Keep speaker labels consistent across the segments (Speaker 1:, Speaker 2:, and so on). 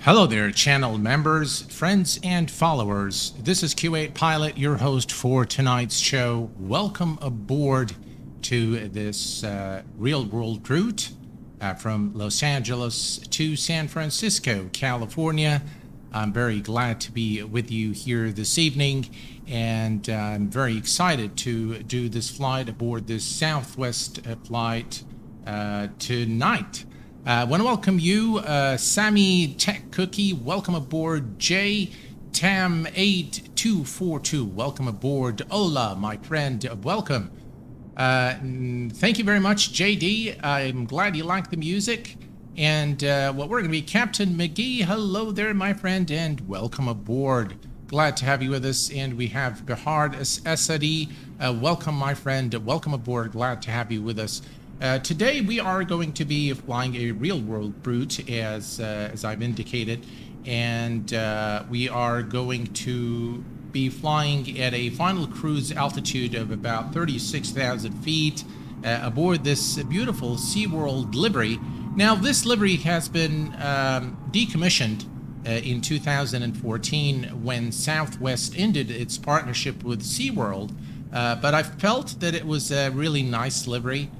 Speaker 1: Hello there, channel members, friends, and followers. This is Q8 Pilot, your host for tonight's show. Welcome aboard to this real-world route from Los Angeles to San Francisco, California. I'm very glad to be with you here this evening, and I'm very excited to do this flight aboard this Southwest flight tonight. I want to welcome you, Sammy Tech Cookie. Welcome aboard, Tam8242. Welcome aboard, Ola, my friend. Welcome. Thank you very much, JD. I'm glad you like the music. And what we're going to be, Captain McGee. Hello there, my friend, and welcome aboard. Glad to have you with us. And we have Behard Asadi. Welcome, my friend. Welcome aboard. Glad to have you with us. Today we are going to be flying a real-world route, as I've indicated, and we are going to be flying at a final cruise altitude of about 36,000 feet aboard this beautiful SeaWorld livery. Now, this livery has been decommissioned in 2014 when Southwest ended its partnership with SeaWorld, but I felt that it was a really nice livery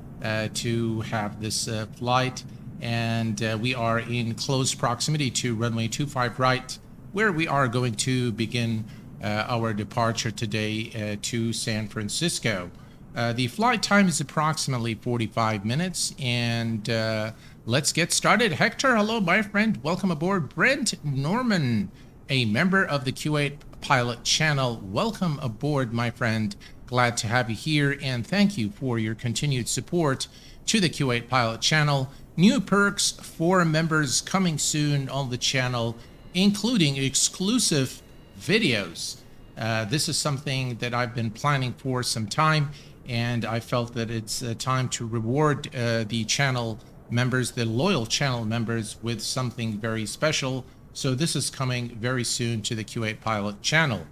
Speaker 1: to have this flight, and we are in close proximity to runway 25 right, where we are going to begin our departure today to San Francisco. The flight time is approximately 45 minutes, and let's get started. Hector, hello, my friend. Welcome aboard. Brent Norman, a member of the Q8 Pilot channel. Welcome aboard, my friend. Glad to have you here, and thank you for your continued support to the Q8 Pilot channel. New perks for members coming soon on the channel, including exclusive videos. This is something that I've been planning for some time, and I felt that it's time to reward the channel members, the loyal channel members, with something very special. So this is coming very soon to the Q8 Pilot channel.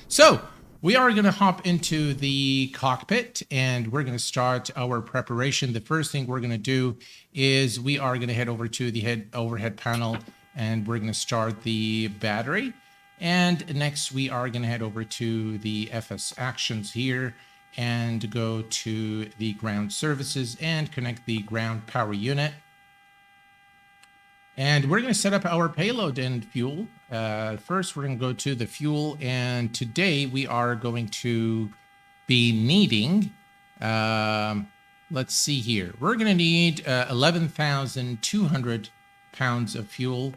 Speaker 1: So we are going to hop into the cockpit, and we're going to start our preparation. The first thing we're going to do is we are going to head over to the overhead panel, and we're going to start the battery. And next we are going to head over to the FS actions here and go to the ground services and connect the ground power unit. And we're going to set up our payload and fuel. First, we're going to go to the fuel, and today we are going to be needing, let's see here. We're going to need 11,200 pounds of fuel.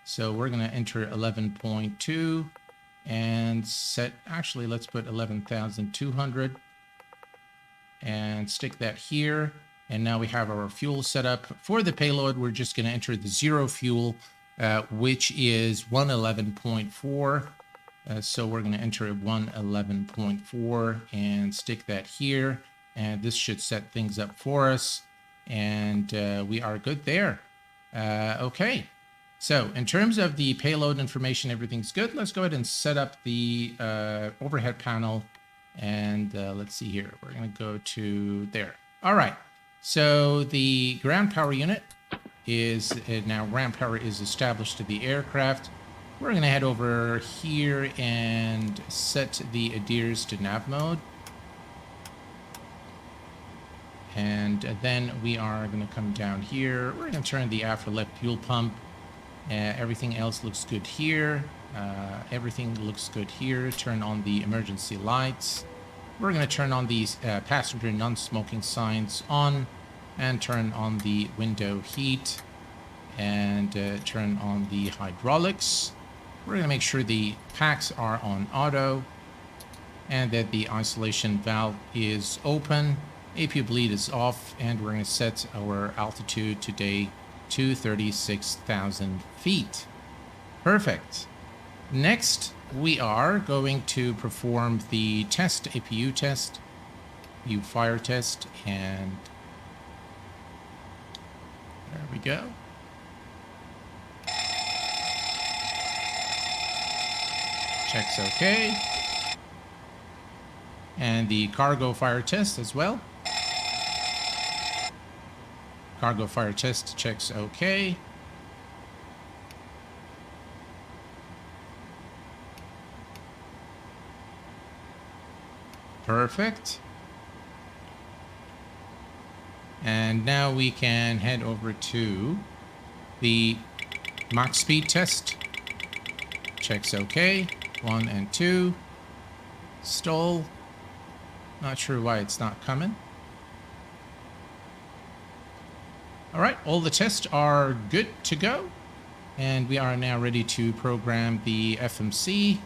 Speaker 1: So we're going to enter 11.2 and set, actually, let's put 11,200 and stick that here. And now we have our fuel set up. For the payload, we're just going to enter the 0 fuel, which is 111.4. So we're going to enter 111.4 and stick that here. And this should set things up for us. And we are good there. Okay. So in terms of the payload information, everything's good. Let's go ahead and set up the overhead panel. And let's see here. We're going to go to there. All right. So the ground power unit is now ground power is established to the aircraft. We're going to head over here and set the ADIRS to nav mode. And then we are going to come down here. We're going to turn the after left fuel pump. Everything else looks good here. Everything looks good here. Turn on the emergency lights. We're going to turn on these passenger non-smoking signs on, and turn on the window heat, and turn on the hydraulics. We're going to make sure the packs are on auto, and that the isolation valve is open. APU bleed is off, and we're going to set our altitude today to 36,000 feet. Perfect. Next, we are going to perform the test, APU test, APU fire test, and there we go. Checks okay. And the cargo fire test as well. Cargo fire test checks okay. Perfect. And now we can head over to the Mach speed test. Checks okay. 1 and 2. Stall. Not sure why it's not coming. All right, all the tests are good to go. And we are now ready to program the FMC.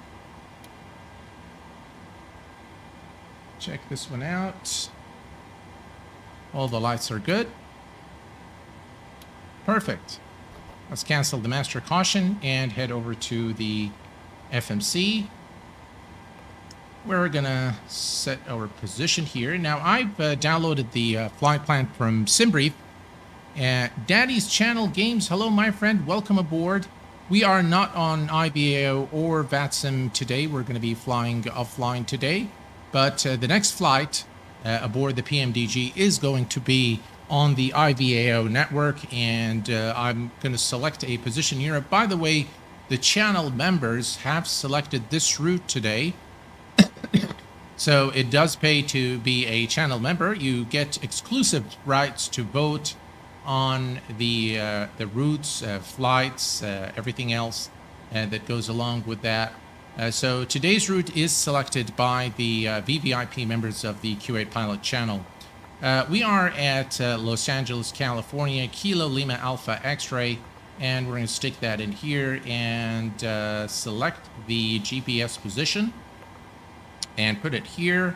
Speaker 1: Check this one out. All the lights are good. Perfect. Let's cancel the master caution and head over to the FMC. We're gonna set our position here. Now I've downloaded the flight plan from SimBrief. Daddy's Channel Games, hello my friend, welcome aboard. We are not on IVAO or VATSIM today. We're gonna be flying offline today. But the next flight aboard the PMDG is going to be on the IVAO network, and I'm going to select a position here. By the way, the channel members have selected this route today. So it does pay to be a channel member. You get exclusive rights to vote on the routes, flights, everything else that goes along with that. So today's route is selected by the VVIP members of the Q8 Pilot channel. We are at Los Angeles, California, Kilo Lima Alpha X-Ray, and we're going to stick that in here and select the GPS position and put it here.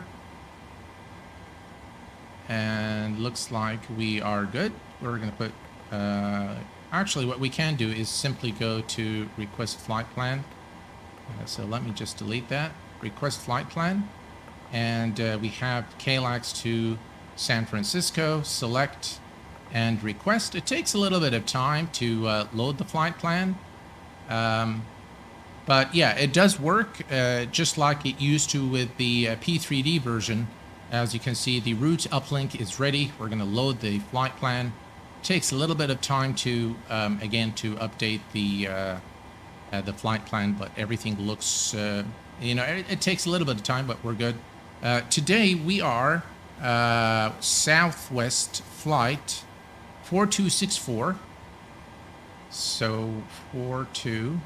Speaker 1: And looks like we are good. We're going to put, actually what we can do is simply go to request flight plan. So let me just delete that. Request flight plan. And we have KLAX to San Francisco. Select and request. It takes a little bit of time to load the flight plan. But yeah, it does work just like it used to with the P3D version. As you can see, the route uplink is ready. We're going to load the flight plan. It takes a little bit of time to, again, to update the flight plan, but everything looks, you know, it takes a little bit of time, but we're good. Today we are Southwest flight 4264. So 42.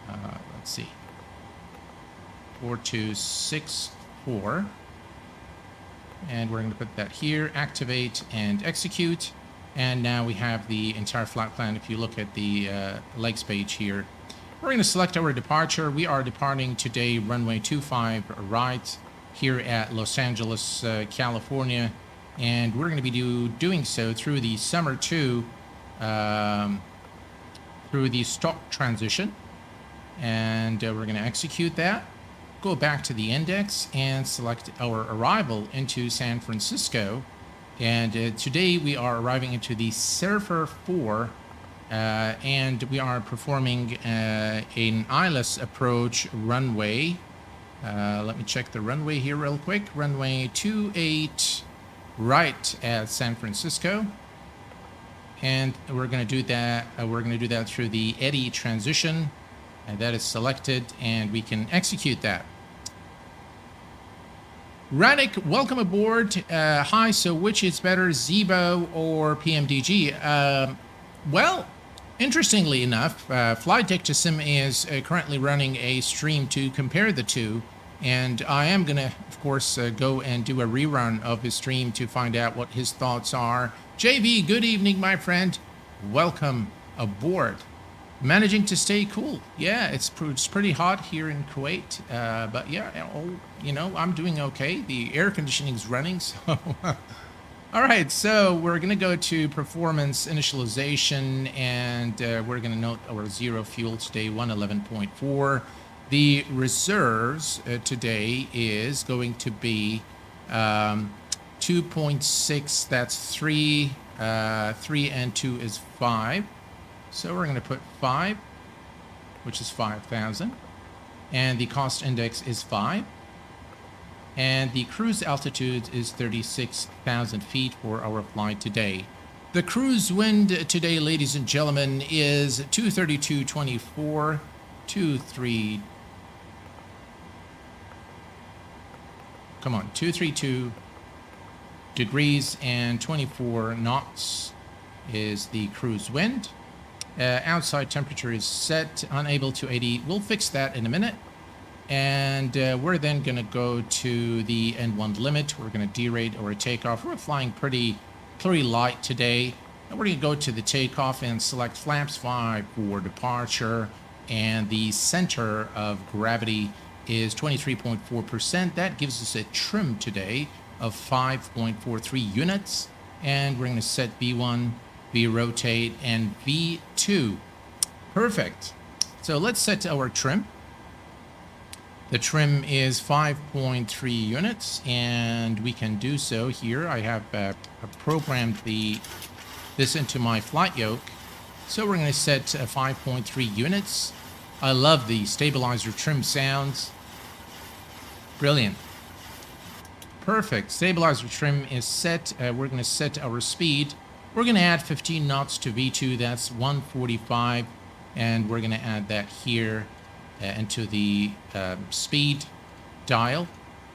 Speaker 1: Let's see. 4264. And we're going to put that here, activate and execute. And now we have the entire flight plan. If you look at the legs page here, we're going to select our departure. We are departing today runway 25 right here at Los Angeles, California. And we're going to be doing so through the Summer 2, through the stock transition. And we're going to execute that. Go back to the index and select our arrival into San Francisco. And today we are arriving into the Surfer 4 and we are performing an Ils Approach runway. Let me check the runway here real quick. Runway 28 right at San Francisco. And we're going to do that. We're going to do that through the eddy transition. And that is selected, and we can execute that. Radek, welcome aboard. Hi, so which is better, ZEBO or PMDG? Well, interestingly enough, Flytech to Sim is currently running a stream to compare the two, and I am going to, of course, go and do a rerun of his stream to find out what his thoughts are. JV, good evening, my friend. Welcome aboard. Managing to stay cool. Yeah, it's pretty hot here in Kuwait, but yeah, you know, I'm doing okay. The air conditioning is running, so all right, so we're gonna go to performance initialization, and we're gonna note our zero fuel today, 111.4. The reserves today is going to be 2.6. That's 3 and 2 is 5. So we're going to put 5, which is 5,000. And the cost index is 5. And the cruise altitude is 36,000 feet for our flight today. The cruise wind today, ladies and gentlemen, is 232.24. 23. Come on, 232 degrees and 24 knots is the cruise wind. Outside temperature is set, unable to 80. We'll fix that in a minute. And we're then going to go to the N1 limit. We're going to derate or takeoff. We're flying pretty light today. And we're going to go to the takeoff and select flaps 5 for departure. And the center of gravity is 23.4%. That gives us a trim today of 5.43 units. And we're going to set V1, V rotate, and V2. Perfect. So let's set our trim. The trim is 5.3 units, and we can do so here. I have programmed this into my flight yoke. So we're going to set 5.3 units. I love the stabilizer trim sounds. Brilliant. Perfect. Stabilizer trim is set. We're going to set our speed. We're going to add 15 knots to V2. That's 145. And we're going to add that here into the speed dial.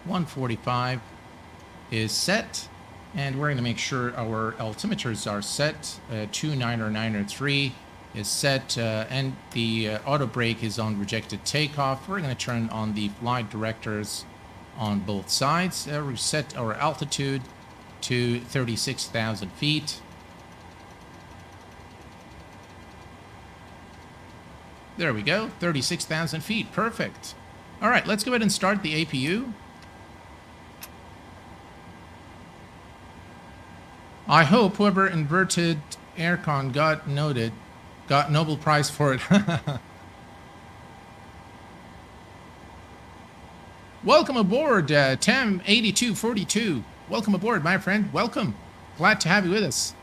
Speaker 1: 145 is set. And we're going to make sure our altimeters are set. 29093 is set. And the auto brake is on rejected takeoff. We're going to turn on the flight directors on both sides. We set our altitude to 36,000 feet. There we go, 36,000 feet, perfect. All right, let's go ahead and start the APU. I hope whoever inverted aircon got Nobel Prize for it. Welcome aboard, Tem8242. Welcome aboard, my friend. Welcome. Glad to have you with us.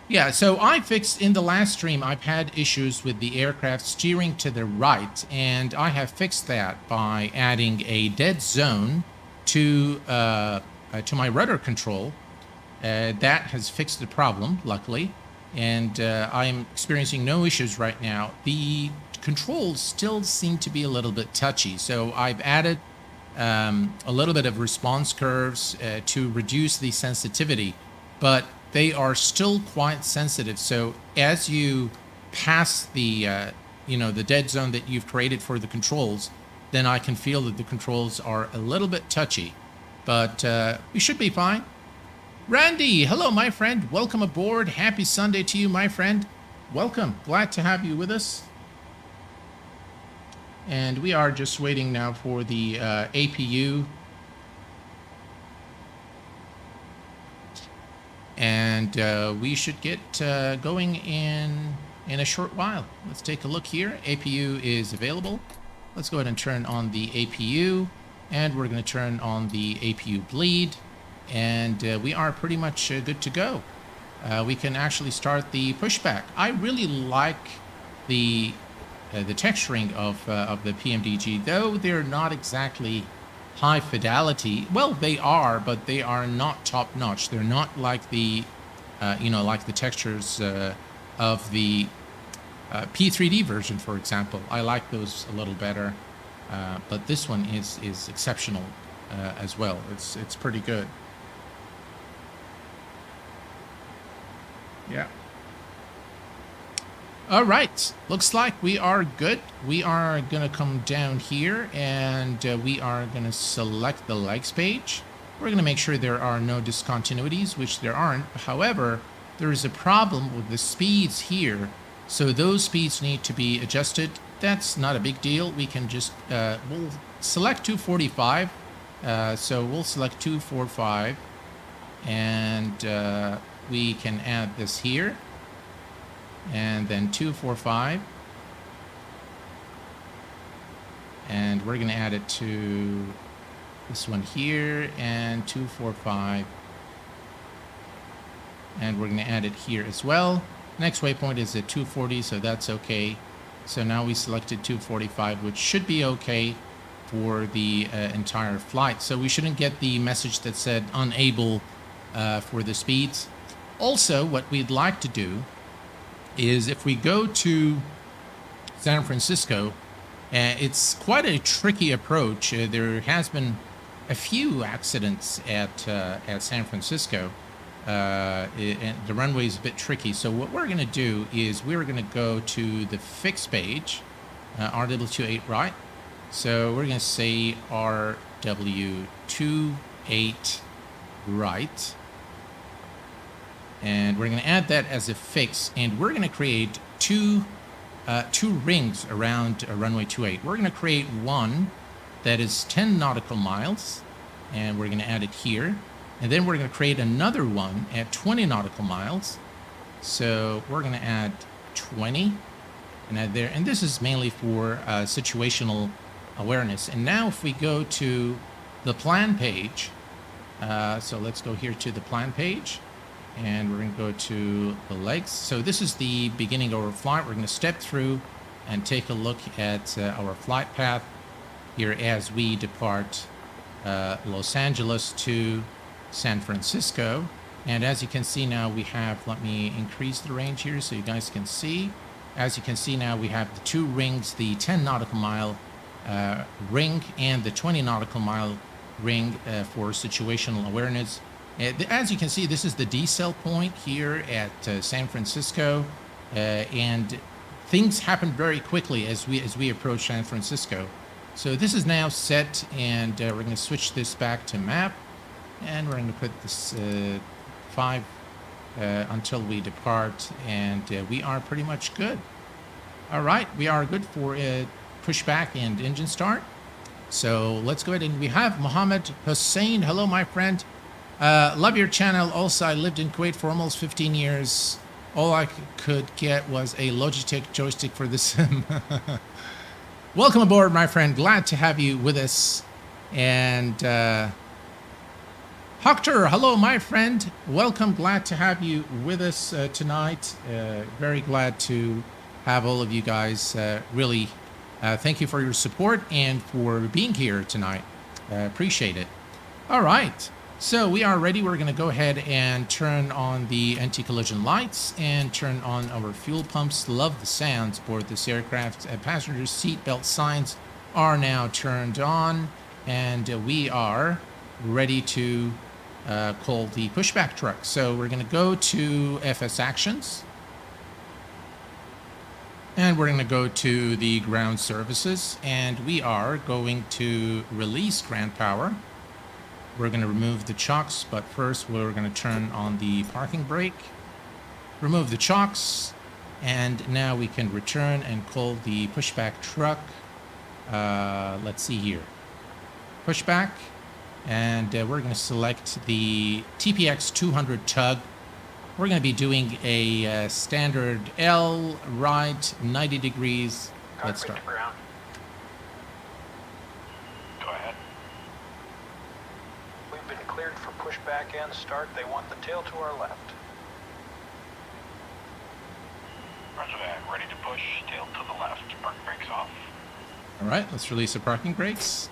Speaker 1: Yeah, so I fixed in the last stream, I've had issues with the aircraft steering to the right, and I have fixed that by adding a dead zone to my rudder control. That has fixed the problem, luckily, and I'm experiencing no issues right now. The controls still seem to be a little bit touchy, so I've added a little bit of response curves to reduce the sensitivity, but they are still quite sensitive. So as you pass the the dead zone that you've created for the controls, then I can feel that the controls are a little bit touchy, but we should be fine. Randy, hello, my friend. Welcome aboard. Happy Sunday to you, my friend. Welcome. Glad to have you with us. And we are just waiting now for the APU. And we should get going in a short while. Let's take a look here. APU is available. Let's go ahead and turn on the APU. And we're going to turn on the APU bleed. And we are pretty much good to go. We can actually start the pushback. I really like the texturing of the PMDG, though they're not exactly high fidelity. Well, they are, but they are not top notch. They're not like the like the textures of the P3D version, for example. I like those a little better, but this one is exceptional as well. It's pretty good. Yeah. All right, looks like we are good. We are gonna come down here and we are gonna select the legs page. We're gonna make sure there are no discontinuities, which there aren't. However, there is a problem with the speeds here. So those speeds need to be adjusted. That's not a big deal. We can just, we'll select 245. So we'll select 245 and we can add this here. And then 245, and we're going to add it to this one here, and 245, and we're going to add it here as well. Next waypoint is at 240, so that's okay. So now we selected 245, which should be okay for the entire flight. So we shouldn't get the message that said unable for the speeds. Also, what we'd like to do is if we go to San Francisco, it's quite a tricky approach. There has been a few accidents at San Francisco. And the runway is a bit tricky. So what we're going to do is we're going to go to the fix page, RW28 right. So we're going to say RW28 right. And we're going to add that as a fix. And we're going to create two rings around runway 28. We're going to create one that is 10 nautical miles. And we're going to add it here. And then we're going to create another one at 20 nautical miles. So we're going to add 20 and add there. And this is mainly for situational awareness. And now if we go to the plan page, so let's go here to the plan page. And we're going to go to the legs. So this is the beginning of our flight. We're going to step through and take a look at our flight path here as we depart Los Angeles to San Francisco. And as you can see now, we have, let me increase the range here so you guys can see. As you can see now, we have the two rings, the 10 nautical mile ring and the 20 nautical mile ring for situational awareness. As you can see, this is the decel point here at San Francisco, and things happen very quickly as we approach San Francisco. So this is now set, and we're going to switch this back to map. And we're going to put this 5 until we depart, and we are pretty much good. All right, we are good for pushback and engine start. So let's go ahead, and we have Mohammed Hussein. Hello, my friend. Love your channel. Also, I lived in Kuwait for almost 15 years. All I could get was a Logitech joystick for the sim. Welcome aboard, my friend. Glad to have you with us. And Hector, hello, my friend. Welcome. Glad to have you with us tonight. Very glad to have all of you guys. Really, thank you for your support and for being here tonight. Appreciate it. All right. So we are ready. We're going to go ahead and turn on the anti-collision lights and turn on our fuel pumps. Love the sounds aboard this aircraft. Passenger seat belt signs are now turned on, and we are ready to call the pushback truck. So we're going to go to FS Actions, and we're going to go to the ground services, and we are going to release ground power. We're going to remove the chocks, but first we're going to turn on the parking brake, remove the chocks, and now we can return and call the pushback truck. Let's see here. Pushback, and we're going to select the TPX 200 tug. We're going to be doing a standard L, right, 90 degrees. Let's start.
Speaker 2: Pushback and start. They want the tail to our left. Roger that. Ready to push. Tail to the left. Park brakes off.
Speaker 1: All right, let's release the parking brakes.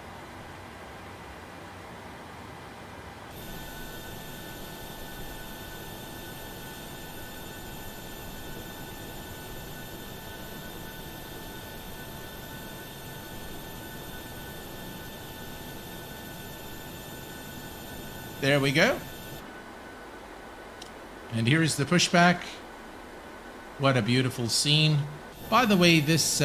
Speaker 1: There we go. And here's the pushback. What a beautiful scene. By the way, this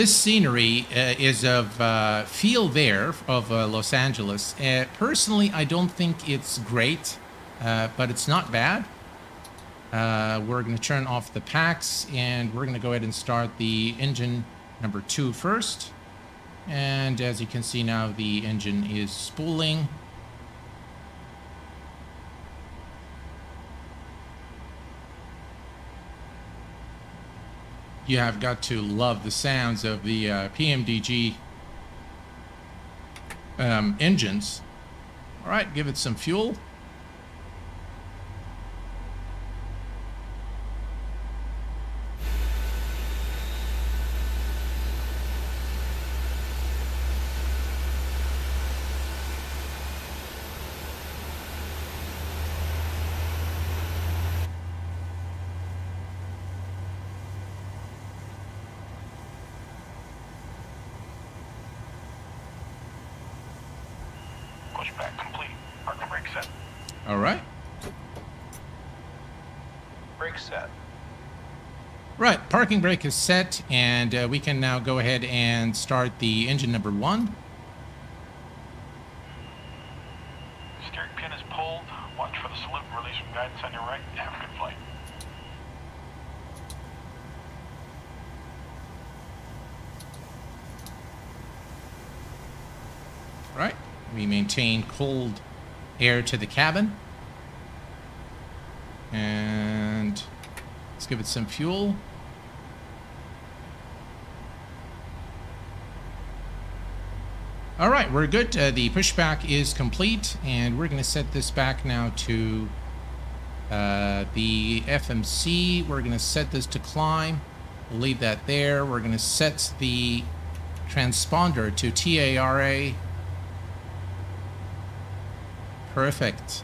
Speaker 1: scenery is of field air of Los Angeles. Personally, I don't think it's great, but it's not bad. We're going to turn off the packs, and we're going to go ahead and start the engine number 2 first. And as you can see now, the engine is spooling. You have got to love the sounds of the PMDG engines. All right, give it some fuel.
Speaker 2: pushback complete. Parking brake set.
Speaker 1: All right.
Speaker 2: Brake set.
Speaker 1: Right, parking brake is set, and we can now go ahead and start the engine number 1.
Speaker 2: Steering pin is pulled. Watch for the salute and release from guidance on your right. Have a good flight.
Speaker 1: Right, we maintain cold air to the cabin. And let's give it some fuel. All right, we're good. The pushback is complete, and we're going to set this back now to the FMC. We're going to set this to climb. We'll leave that there. We're going to set the transponder to TARA. Perfect.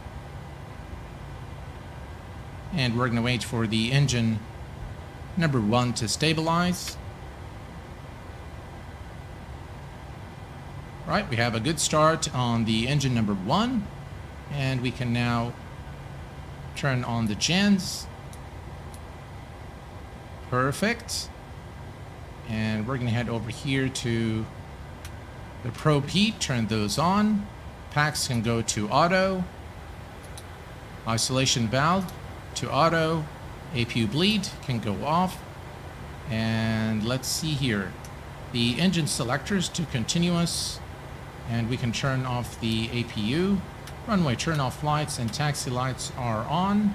Speaker 1: And we're going to wait for the engine number 1 to stabilize. Right, we have a good start on the engine number 1, and we can now turn on the gens. Perfect. And we're going to head over here to the probe heat, turn those on. Packs can go to auto. Isolation valve to auto. APU bleed can go off. And let's see here. The engine selectors to continuous. And we can turn off the APU. Runway turn off lights and taxi lights are on.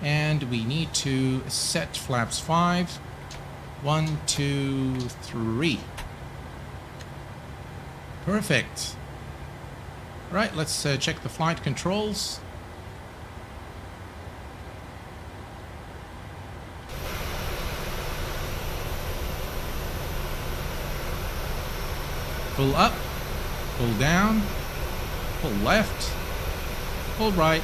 Speaker 1: And we need to set flaps 5. 1, 2, 3. Perfect. Right, let's check the flight controls. Pull up. Pull down, pull left, pull right.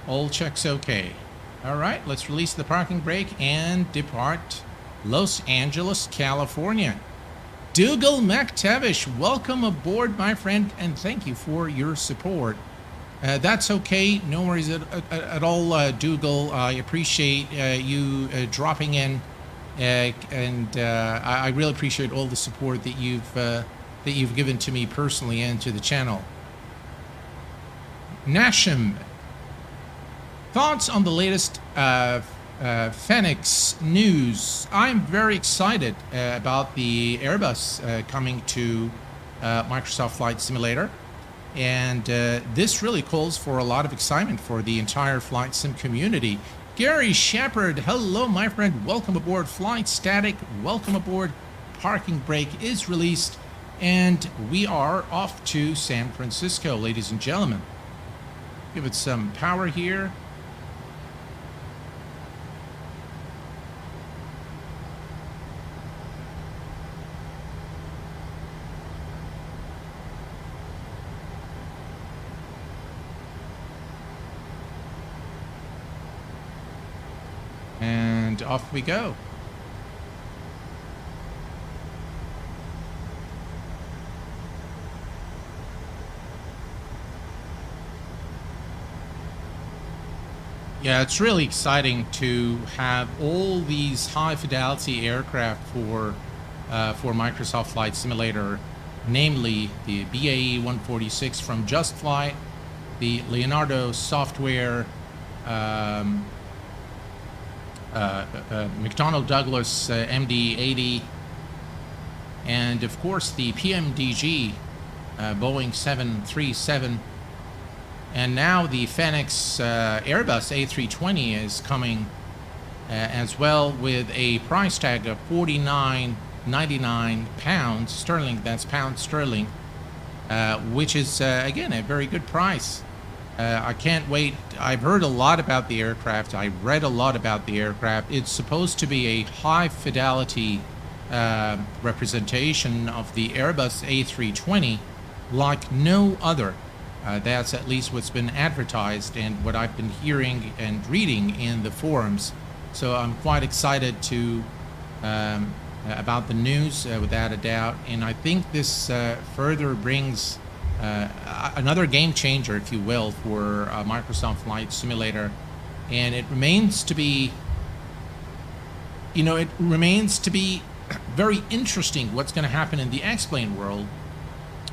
Speaker 1: All checks okay. All right, let's release the parking brake and depart Los Angeles, California. Dougal McTavish, welcome aboard, my friend, and thank you for your support. That's okay, no worries at all, Dougal. I appreciate you dropping in, and I really appreciate all the support that you've given to me personally and to the channel. Nashim, thoughts on the latest Phoenix news? I'm very excited about the Airbus coming to Microsoft Flight Simulator, and this really calls for a lot of excitement for the entire flight sim community. Gary Shepard, hello my friend, welcome aboard. Flight Static, welcome aboard. Parking brake is released. And we are off to San Francisco, ladies and gentlemen. Give it some power here. And off we go. Yeah, it's really exciting to have all these high-fidelity aircraft for Microsoft Flight Simulator, namely the BAE 146 from Just Flight, the Leonardo Software, McDonnell Douglas MD-80, and of course the PMDG Boeing 737. And now the Phoenix Airbus A320 is coming as well, with a price tag of £49.99 sterling. That's pound sterling, which is again a very good price. I can't wait. I've heard a lot about the aircraft. I read a lot about the aircraft. It's supposed to be a high fidelity representation of the Airbus A320 like no other. That's at least what's been advertised and what I've been hearing and reading in the forums. So I'm quite excited to about the news, without a doubt. And I think this further brings another game changer, if you will, for Microsoft Flight Simulator, and it remains to be, very interesting what's going to happen in the X-Plane world.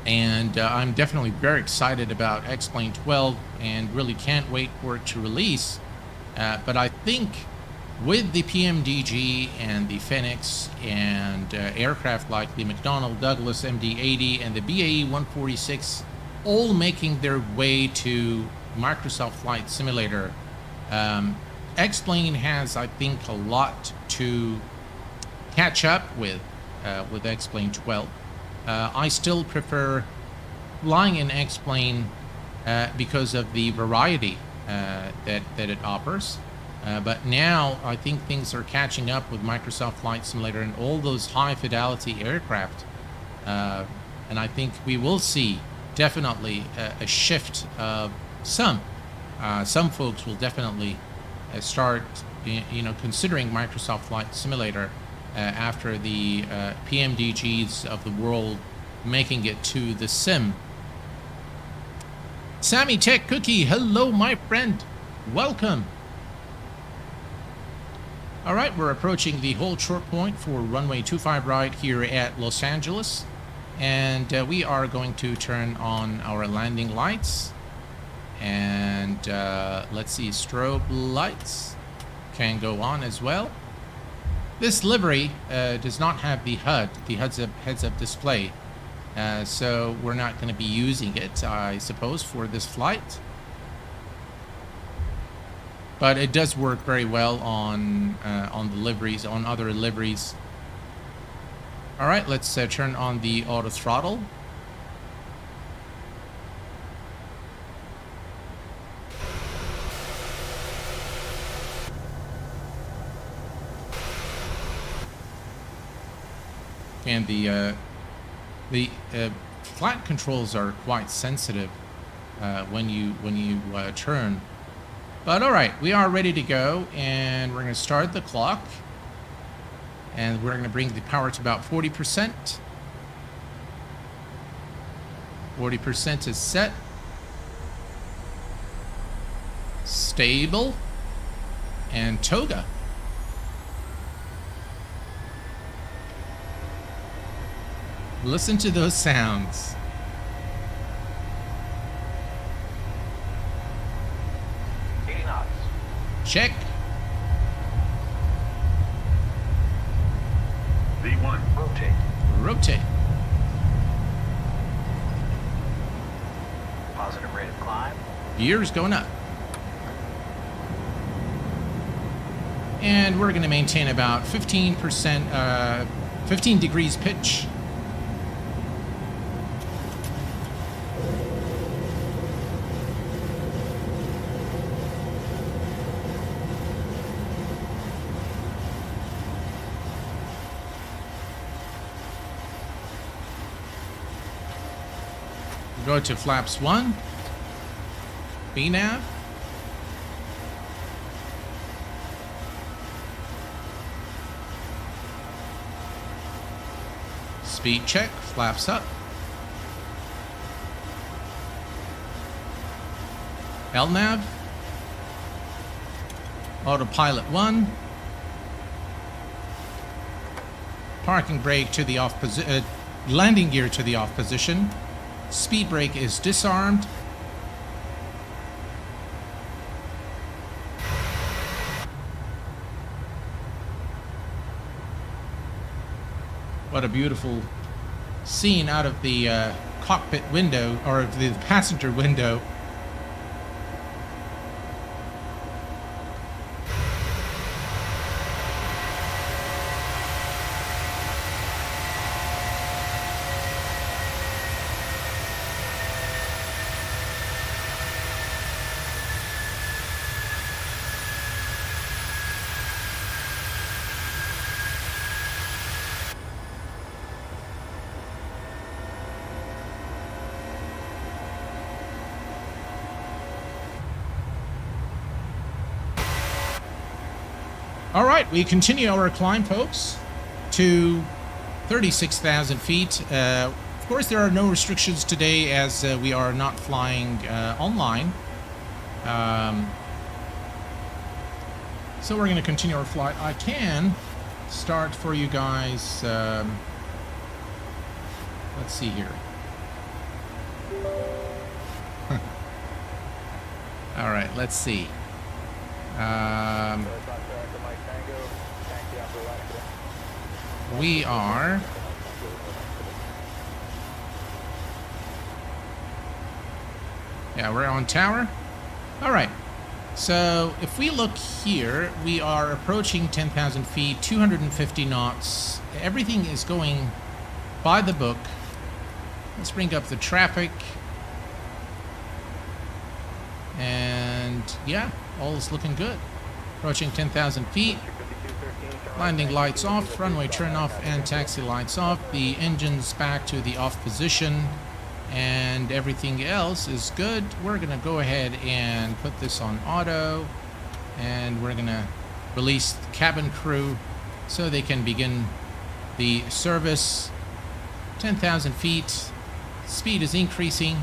Speaker 1: And I'm definitely very excited about X-Plane 12 and really can't wait for it to release. But I think with the PMDG and the Phoenix and aircraft like the McDonnell Douglas MD-80 and the BAE 146 all making their way to Microsoft Flight Simulator, X-Plane has, I think, a lot to catch up with X-Plane 12. I still prefer flying in X-Plane because of the variety that it offers. But now I think things are catching up with Microsoft Flight Simulator and all those high-fidelity aircraft. And I think we will see definitely a shift of some folks will definitely start, considering Microsoft Flight Simulator after the PMDGs of the world making it to the sim. Sammy Tech Cookie, hello my friend, welcome. All right, we're approaching the hold short point for runway 25 right here at Los Angeles, and we are going to turn on our landing lights, and let's see, strobe lights can go on as well. This livery does not have the HUD, the heads-up display, so we're not going to be using it, I suppose, for this flight. But it does work very well on the liveries, on other liveries. All right, let's turn on the auto throttle. And the flight controls are quite sensitive when you turn. But all right, we are ready to go, and we're going to start the clock, and we're going to bring the power to about 40%. 40% is set. Stable. And toga. Listen to those sounds. Check.
Speaker 2: V1, rotate.
Speaker 1: Rotate.
Speaker 2: Positive rate of climb.
Speaker 1: Gears going up. And we're going to maintain about 15%, 15 degrees pitch. Go to flaps 1, VNAV, speed check, flaps up, LNAV, autopilot 1, parking brake to the off position, landing gear to the off position. Speed brake is disarmed. What a beautiful scene out of the cockpit window, or the passenger window. All right, we continue our climb, folks, to 36,000 feet. course, there are no restrictions today as we are not flying online. So we're going to continue our flight. I can start for you guys. Let's see here. All right, let's see. We are... Yeah, we're on tower. All right. So if we look here, we are approaching 10,000 feet, 250 knots. Everything is going by the book. Let's bring up the traffic. And yeah, all is looking good. Approaching 10,000 feet. Landing lights off, runway turn off, and taxi lights off. The engine's back to the off position. And everything else is good. We're gonna go ahead and put this on auto, and we're gonna release the cabin crew so they can begin the service. 10,000 feet, speed is increasing,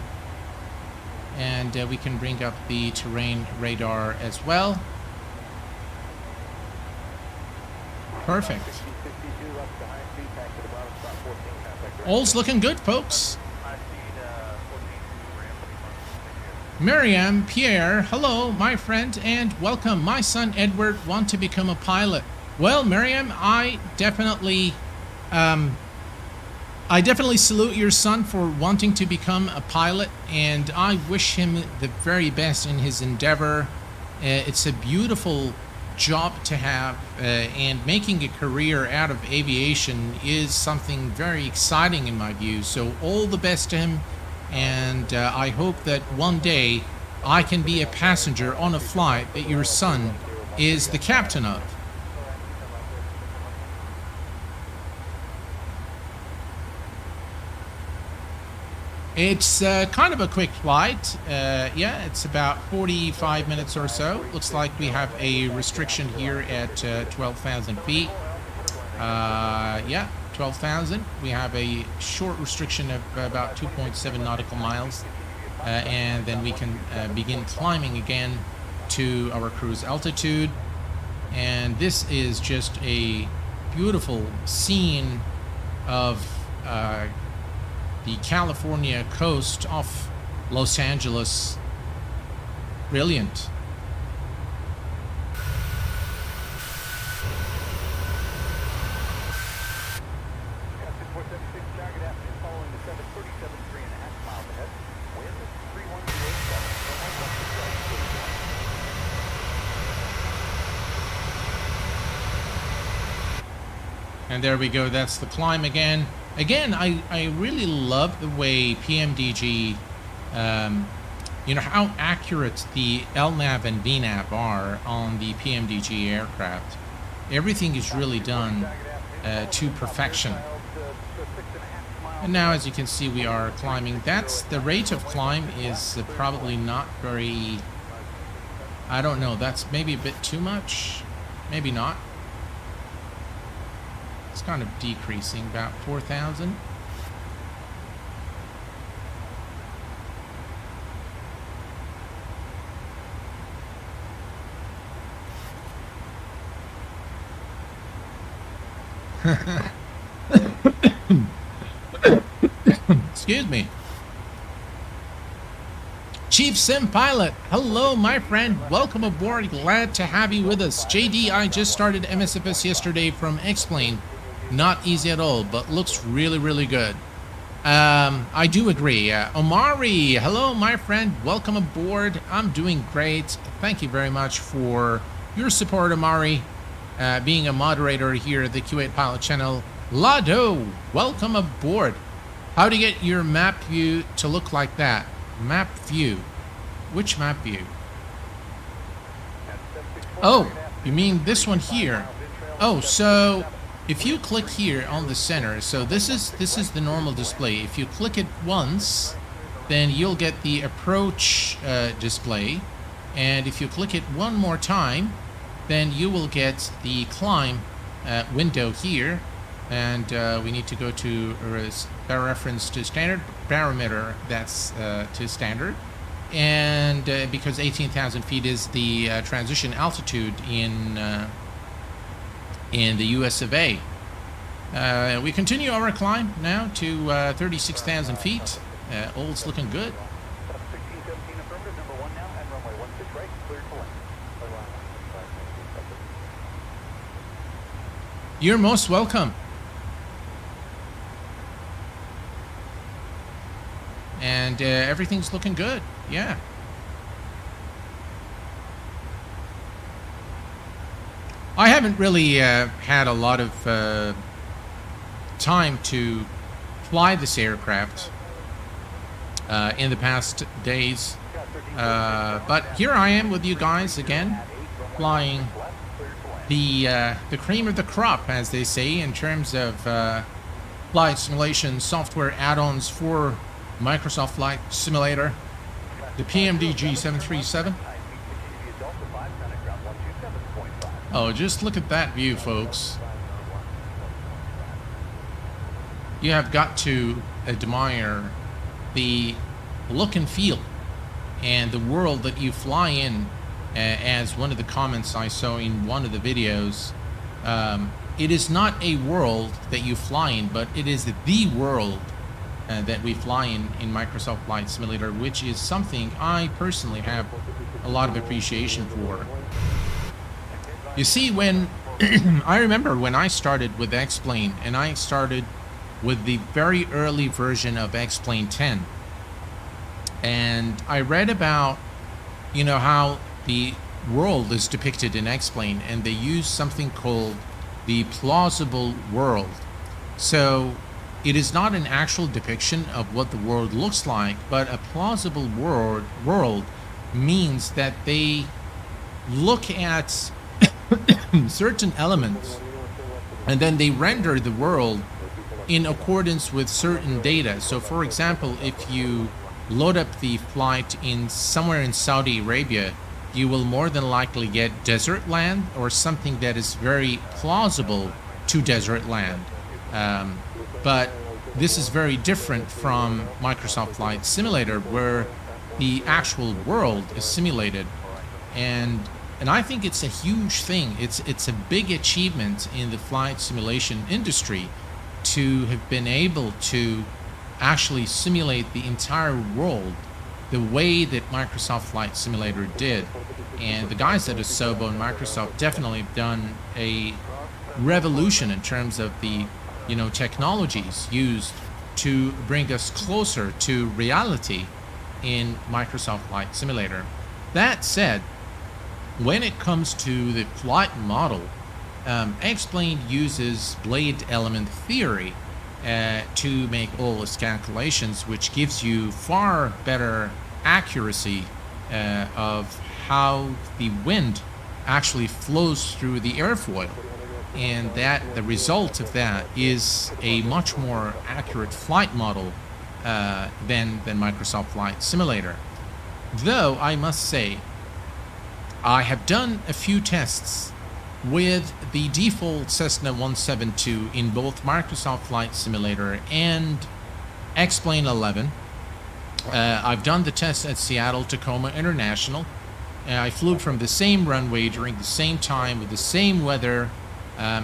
Speaker 1: and we can bring up the terrain radar as well. Perfect. All's looking good, folks. Miriam, Pierre, hello, my friend, and welcome. My son Edward want to become a pilot. Well, Miriam, I definitely salute your son for wanting to become a pilot, and I wish him the very best in his endeavor. It's a beautiful job to have, and making a career out of aviation is something very exciting in my view. So all the best to him. And I hope that one day I can be a passenger on a flight that your son is the captain of. It's kind of a quick flight. Yeah, it's about 45 minutes or so. Looks like we have a restriction here at 12,000 feet. Yeah. 12,000. We have a short restriction of about 2.7 nautical miles, and then we can begin climbing again to our cruise altitude. And this is just a beautiful scene of the California coast off Los Angeles. Brilliant. And there we go, that's the climb again. Again, I really love the way PMDG, you know, how accurate the LNAV and VNAV are on the PMDG aircraft. Everything is really done to perfection. And now, as you can see, we are climbing. That's the rate of climb is probably not very, I don't know, that's maybe a bit too much, maybe not. It's kind of decreasing, about 4,000. Excuse me. Chief Sim Pilot, hello my friend, welcome aboard, glad to have you with us. JD, I just started MSFS yesterday from X-Plane. Not easy at all, but looks really, really good. I do agree. Omari, hello my friend, welcome aboard. I'm doing great. Thank you very much for your support, Omari, being a moderator here at the Q8 Pilot channel. Lado, welcome aboard. How to get your map view to look like that? Map view. Which map view? Oh, you mean this one here? Oh, so if you click here on the center, so this is the normal display. If you click it once, then you'll get the approach display, and if you click it one more time, then you will get the climb window here. and we need to go to a reference to standard barometer. That's to standard, and because 18,000 feet is the transition altitude in the US of A. We continue our climb now to 36,000 feet. All's looking good. You're most welcome. And everything's looking good. Yeah. I haven't really had a lot of time to fly this aircraft in the past days, but here I am with you guys again, flying the cream of the crop, as they say, in terms of flight simulation software add-ons for Microsoft Flight Simulator, the PMDG 737. Oh, just look at that view, folks. You have got to admire the look and feel and the world that you fly in. As one of the comments I saw in one of the videos, it is not a world that you fly in, but it is the world that we fly in Microsoft Flight Simulator, which is something I personally have a lot of appreciation for. You see, when I remember when I started with X-Plane, and I started with the very early version of X-Plane 10, and I read about, you know, how the world is depicted in X-Plane, and they use something called the plausible world. So it is not an actual depiction of what the world looks like, but a plausible world means that they look at certain elements and then they render the world in accordance with certain data. So for example, if you load up the flight in somewhere in Saudi Arabia, you will more than likely get desert land or something that is very plausible to desert land. But this is very different from Microsoft Flight Simulator, where the actual world is simulated. And I think it's a huge thing. It's a big achievement in the flight simulation industry to have been able to actually simulate the entire world the way that Microsoft Flight Simulator did. And the guys at Asobo and Microsoft definitely have done a revolution in terms of the, you know, technologies used to bring us closer to reality in Microsoft Flight Simulator. That said, when it comes to the flight model, X-Plane uses blade element theory to make all its calculations, which gives you far better accuracy of how the wind actually flows through the airfoil, and that the result of that is a much more accurate flight model than Microsoft Flight Simulator. Though I must say, I have done a few tests with the default Cessna 172 in both Microsoft Flight Simulator and X-Plane 11. I've done the test at Seattle Tacoma International. I flew from the same runway during the same time with the same weather,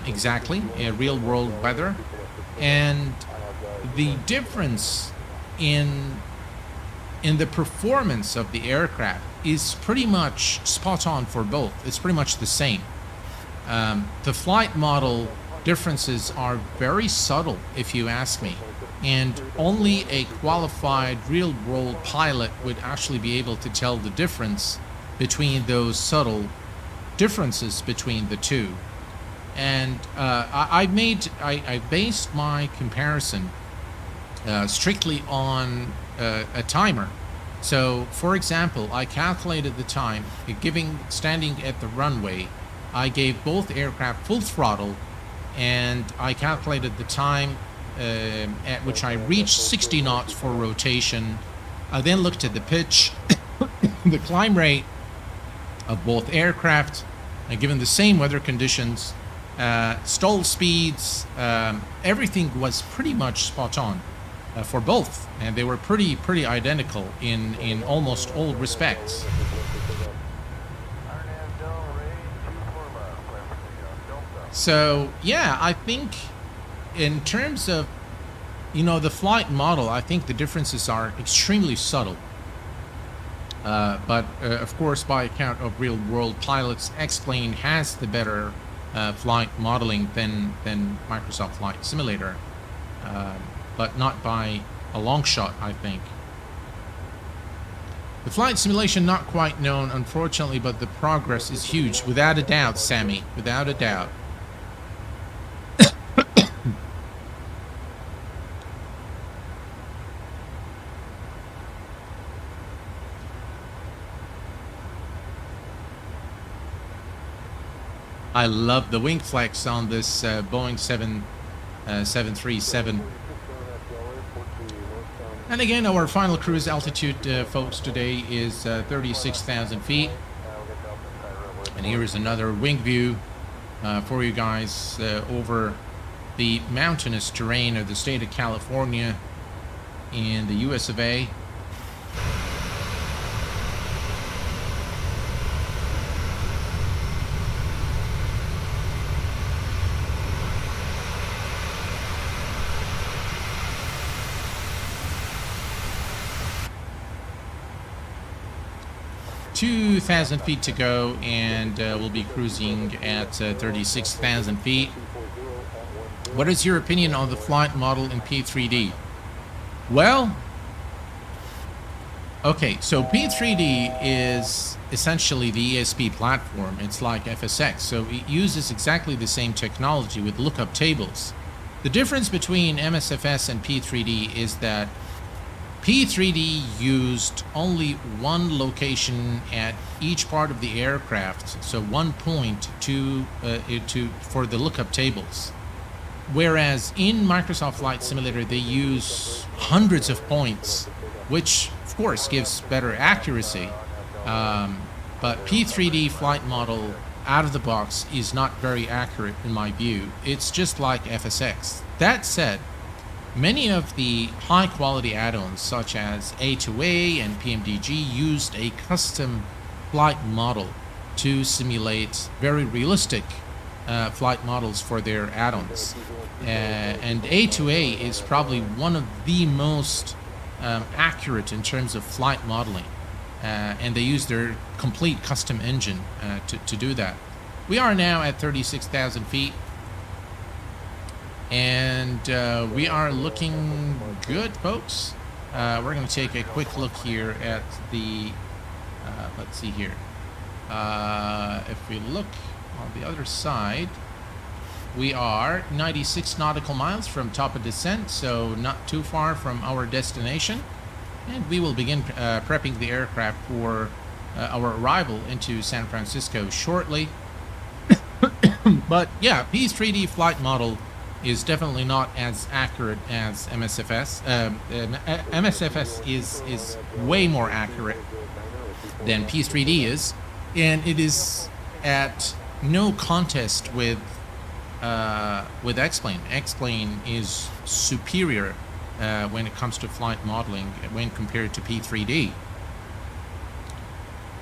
Speaker 1: exactly, real world weather. And the difference in the performance of the aircraft is pretty much spot on for both. It's pretty much the same. The flight model differences are very subtle, if you ask me, and only a qualified real-world pilot would actually be able to tell the difference between those subtle differences between the two. And I based my comparison strictly on a timer. So, for example, I calculated the time, standing at the runway. I gave both aircraft full throttle, and I calculated the time at which I reached 60 knots for rotation. I then looked at the pitch, the climb rate of both aircraft, given the same weather conditions, stall speeds, everything was pretty much spot on for both, and they were pretty identical in almost all respects. So yeah, I think in terms of, you know, the flight model, I think the differences are extremely subtle. But of course, by account of real-world pilots, X-Plane has the better flight modeling than Microsoft Flight Simulator, but not by a long shot, I think. The flight simulation not quite known, unfortunately, but the progress is huge, without a doubt, Sammy, without a doubt. I love the wing flex on this Boeing 737. And again, our final cruise altitude, folks, today is 36,000 feet. And here is another wing view for you guys over the mountainous terrain of the state of California in the US of A. 2,000 feet to go, and we'll be cruising at 36,000 feet. What is your opinion on the flight model in P3D? Well, okay, so P3D is essentially the ESP platform. It's like FSX, so it uses exactly the same technology with lookup tables. The difference between MSFS and P3D is that P3D used only one location at each part of the aircraft, so one point for the lookup tables. Whereas in Microsoft Flight Simulator, they use hundreds of points, which of course gives better accuracy. But P3D flight model out of the box is not very accurate in my view. It's just like FSX. That said, many of the high quality add-ons such as A2A and PMDG used a custom flight model to simulate very realistic flight models for their add-ons. And A2A is probably one of the most accurate in terms of flight modeling. And they use their complete custom engine to do that. We are now at 36,000 feet. And we are looking good, folks. We're going to take a quick look here at the, let's see here. If we look on the other side, we are 96 nautical miles from top of descent, so not too far from our destination. And we will begin prepping the aircraft for our arrival into San Francisco shortly. But yeah, P3D flight model is definitely not as accurate as MSFS. MSFS is way more accurate than P3D is, and it is at no contest with X-Plane. X-Plane is superior when it comes to flight modeling when compared to P3D.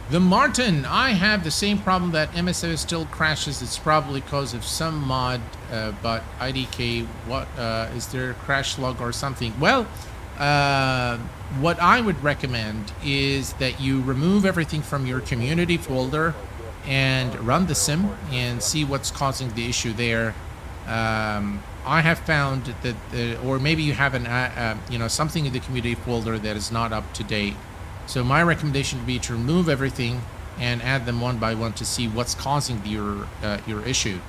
Speaker 1: The Martin, I have the same problem that MSFS still crashes. It's probably because of some mod, but IDK, what is there a crash log or something? Well, what I would recommend is that you remove everything from your community folder and run the sim and see what's causing the issue there. I have found that, or maybe you have an, something in the community folder that is not up to date. So my recommendation would be to remove everything and add them one by one to see what's causing your issue.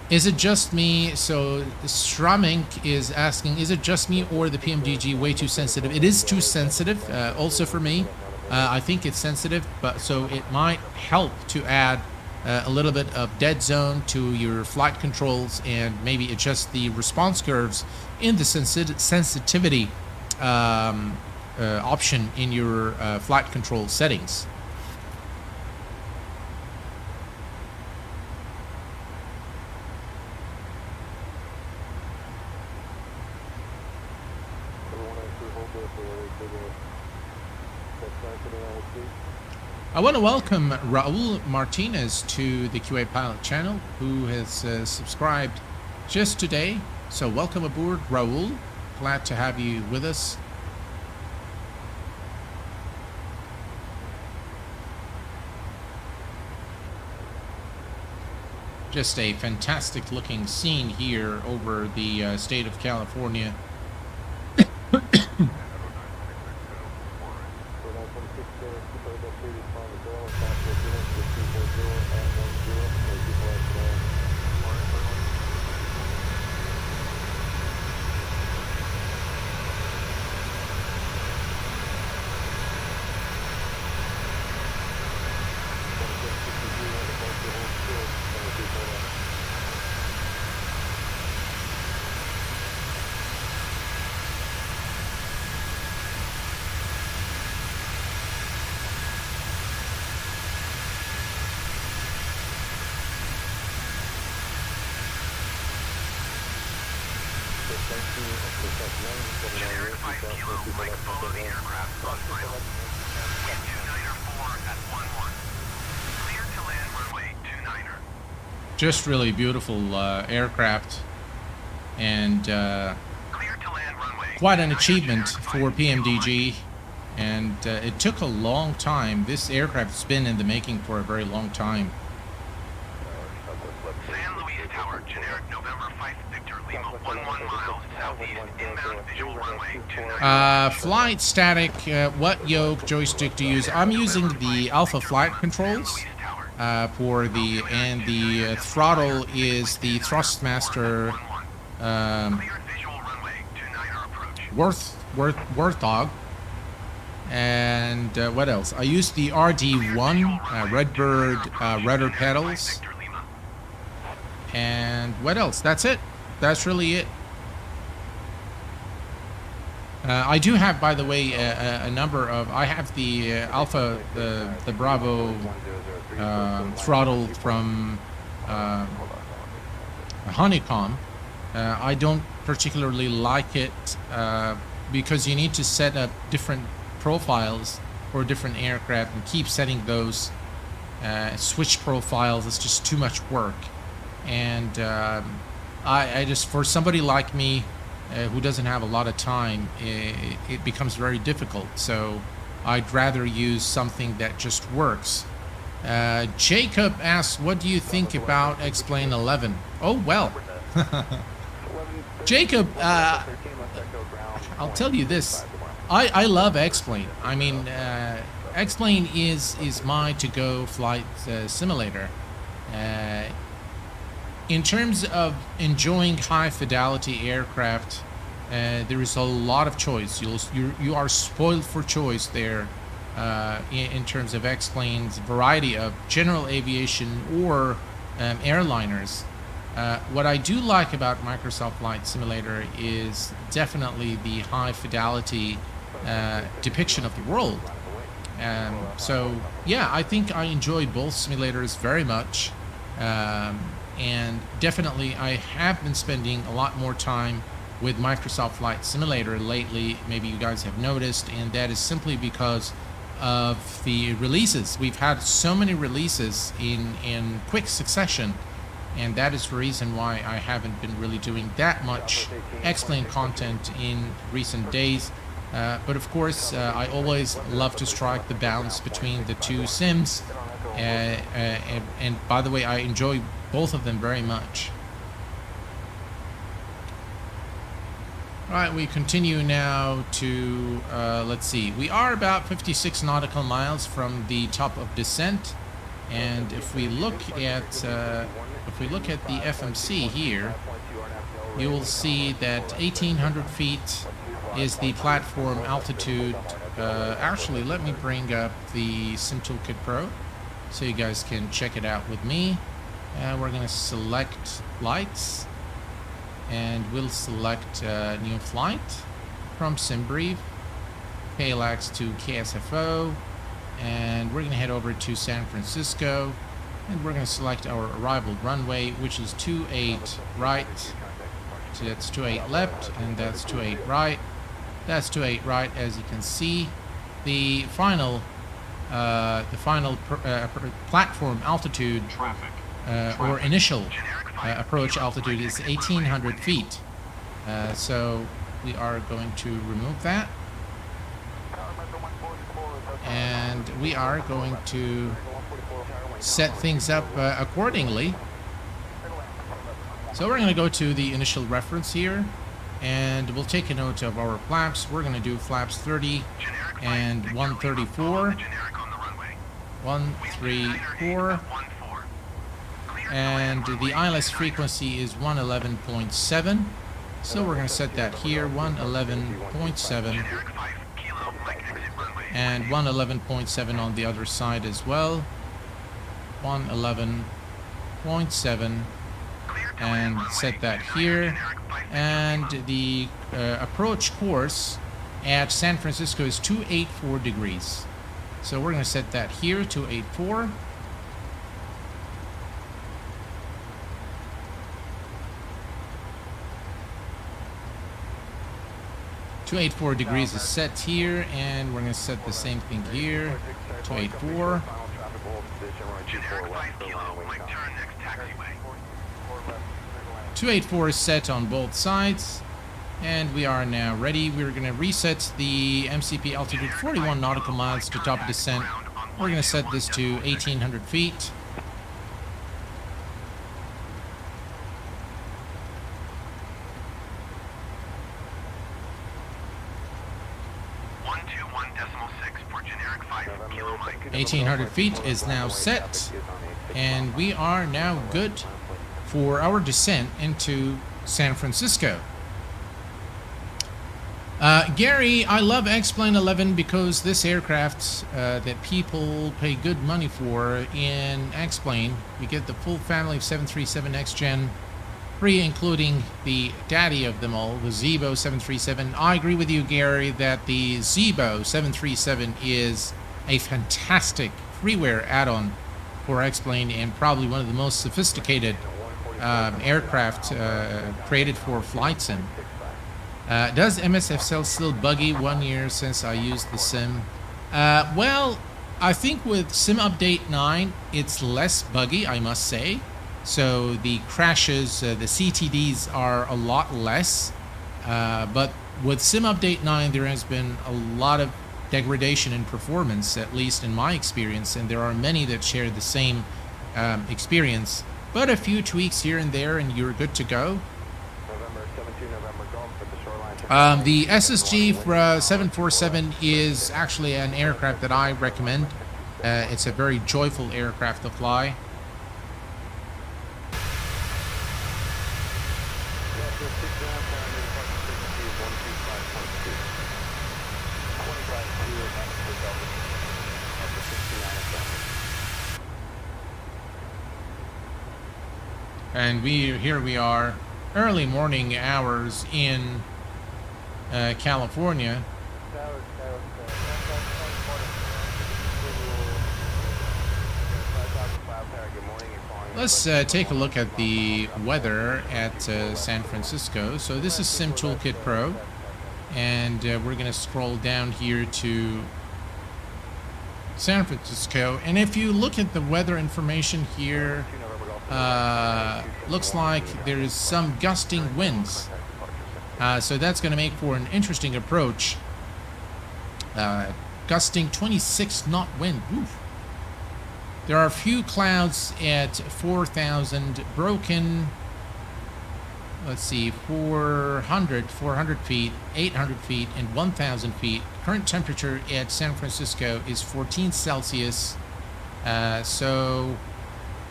Speaker 1: Is it just me? So Stramink is asking, is it just me or the PMDG way too sensitive? It is too sensitive, also for me. I think it's sensitive, but so it might help to add a little bit of dead zone to your flight controls and maybe adjust the response curves in the sensitivity option in your flight control settings. I want to welcome Raul Martinez to the QA Pilot channel, who has subscribed just today. So welcome aboard, Raul. Glad to have you with us. Just a fantastic looking scene here over the state of California. Just really beautiful aircraft, and quite an achievement for PMDG, and it took a long time. This aircraft's been in the making for a very long time.
Speaker 3: San Luis Tower, generic November 5 Victor Lima, 11 miles southeast, inbound visual runway 29.
Speaker 1: Flight static, what yoke joystick to use? I'm using the Alpha flight controls. For the throttle is the Thrustmaster Warthog, and what else? I use the RD1 Redbird rudder pedals, and what else? That's it. That's really it. I do have, by the way, a number of. I have the Alpha, the Bravo throttle from Honeycomb. I don't particularly like it because you need to set up different profiles for different aircraft and keep setting those switch profiles. It's just too much work, and I just, for somebody like me who doesn't have a lot of time, it becomes very difficult. So I'd rather use something that just works. Jacob asks, what do you think about X-Plane 11? Oh, well. Jacob, I'll tell you this. I love X-Plane. I mean, X-Plane is my to-go flight simulator. In terms of enjoying high-fidelity aircraft, there is a lot of choice. You are spoiled for choice there. In terms of X-Plane's variety of general aviation or airliners. What I do like about Microsoft Flight Simulator is definitely the high fidelity depiction of the world. So yeah, I think I enjoy both simulators very much, and definitely I have been spending a lot more time with Microsoft Flight Simulator lately. Maybe you guys have noticed, and that is simply because of the releases. We've had so many releases in quick succession, and that is the reason why I haven't been really doing that much X-Plane content in recent days. But of course, I always love to strike the balance between the two sims, and by the way, I enjoy both of them very much. Alright, we continue now to, let's see, we are about 56 nautical miles from the top of descent, and if we look at the FMC here, you will see that 1800 feet is the platform altitude. Actually, let me bring up the Sim Toolkit Pro so you guys can check it out with me. We're going to select lights, and we'll select new flight from SimBrief, KLAX to KSFO, and we're going to head over to San Francisco, and we're going to select our arrival runway, which is 28 right, so that's 28 left, and that's 28 right, That's 28 right, as you can see. The final platform altitude or initial approach altitude is 1,800 feet. So we are going to remove that. And we are going to set things up accordingly. So we're going to go to the initial reference here, and we'll take a note of our flaps. We're going to do flaps 30 and 134. 134. And the ILS frequency is 111.7. So we're going to set that here, 111.7. And 111.7 on the other side as well. 111.7. And set that here. And the approach course at San Francisco is 284 degrees. So we're going to set that here, 284. .284 degrees is set here, and we're going to set the same thing here, 284. 284 is set on both sides, and we are now ready. We're going to reset the MCP altitude 41 nautical miles to top of descent. We're going to set this to 1,800 feet.
Speaker 3: for generic 5 kilo Mike.
Speaker 1: 1,800 feet is now set, and we are now good for our descent into San Francisco. Gary, I love X-Plane 11 because this aircraft that people pay good money for in X-Plane, you get the full family of 737 Next Gen, free, including the daddy of them all, the Zibo 737. I agree with you, Gary, that the Zibo 737 is a fantastic freeware add-on for X-Plane and probably one of the most sophisticated aircraft created for flight sim. Does MSFS still buggy 1 year since I used the sim? Well, I think with Sim Update 9, it's less buggy, I must say. So the crashes, the CTDs are a lot less. But with Sim Update 9, there has been a lot of degradation in performance, at least in my experience. And there are many that share the same experience. But a few tweaks here and there, and you're good to go. The SSG for 747 is actually an aircraft that I recommend. It's a very joyful aircraft to fly. And here we are, early morning hours in California. Let's take a look at the weather at San Francisco. So this is Sim Toolkit Pro, and we're going to scroll down here to San Francisco. And if you look at the weather information here, looks like there is some gusting winds. So that's going to make for an interesting approach. Gusting 26 knot wind. Oof. There are a few clouds at 4,000, broken, let's see, 400 feet, 800 feet, and 1,000 feet. Current temperature at San Francisco is 14 Celsius. So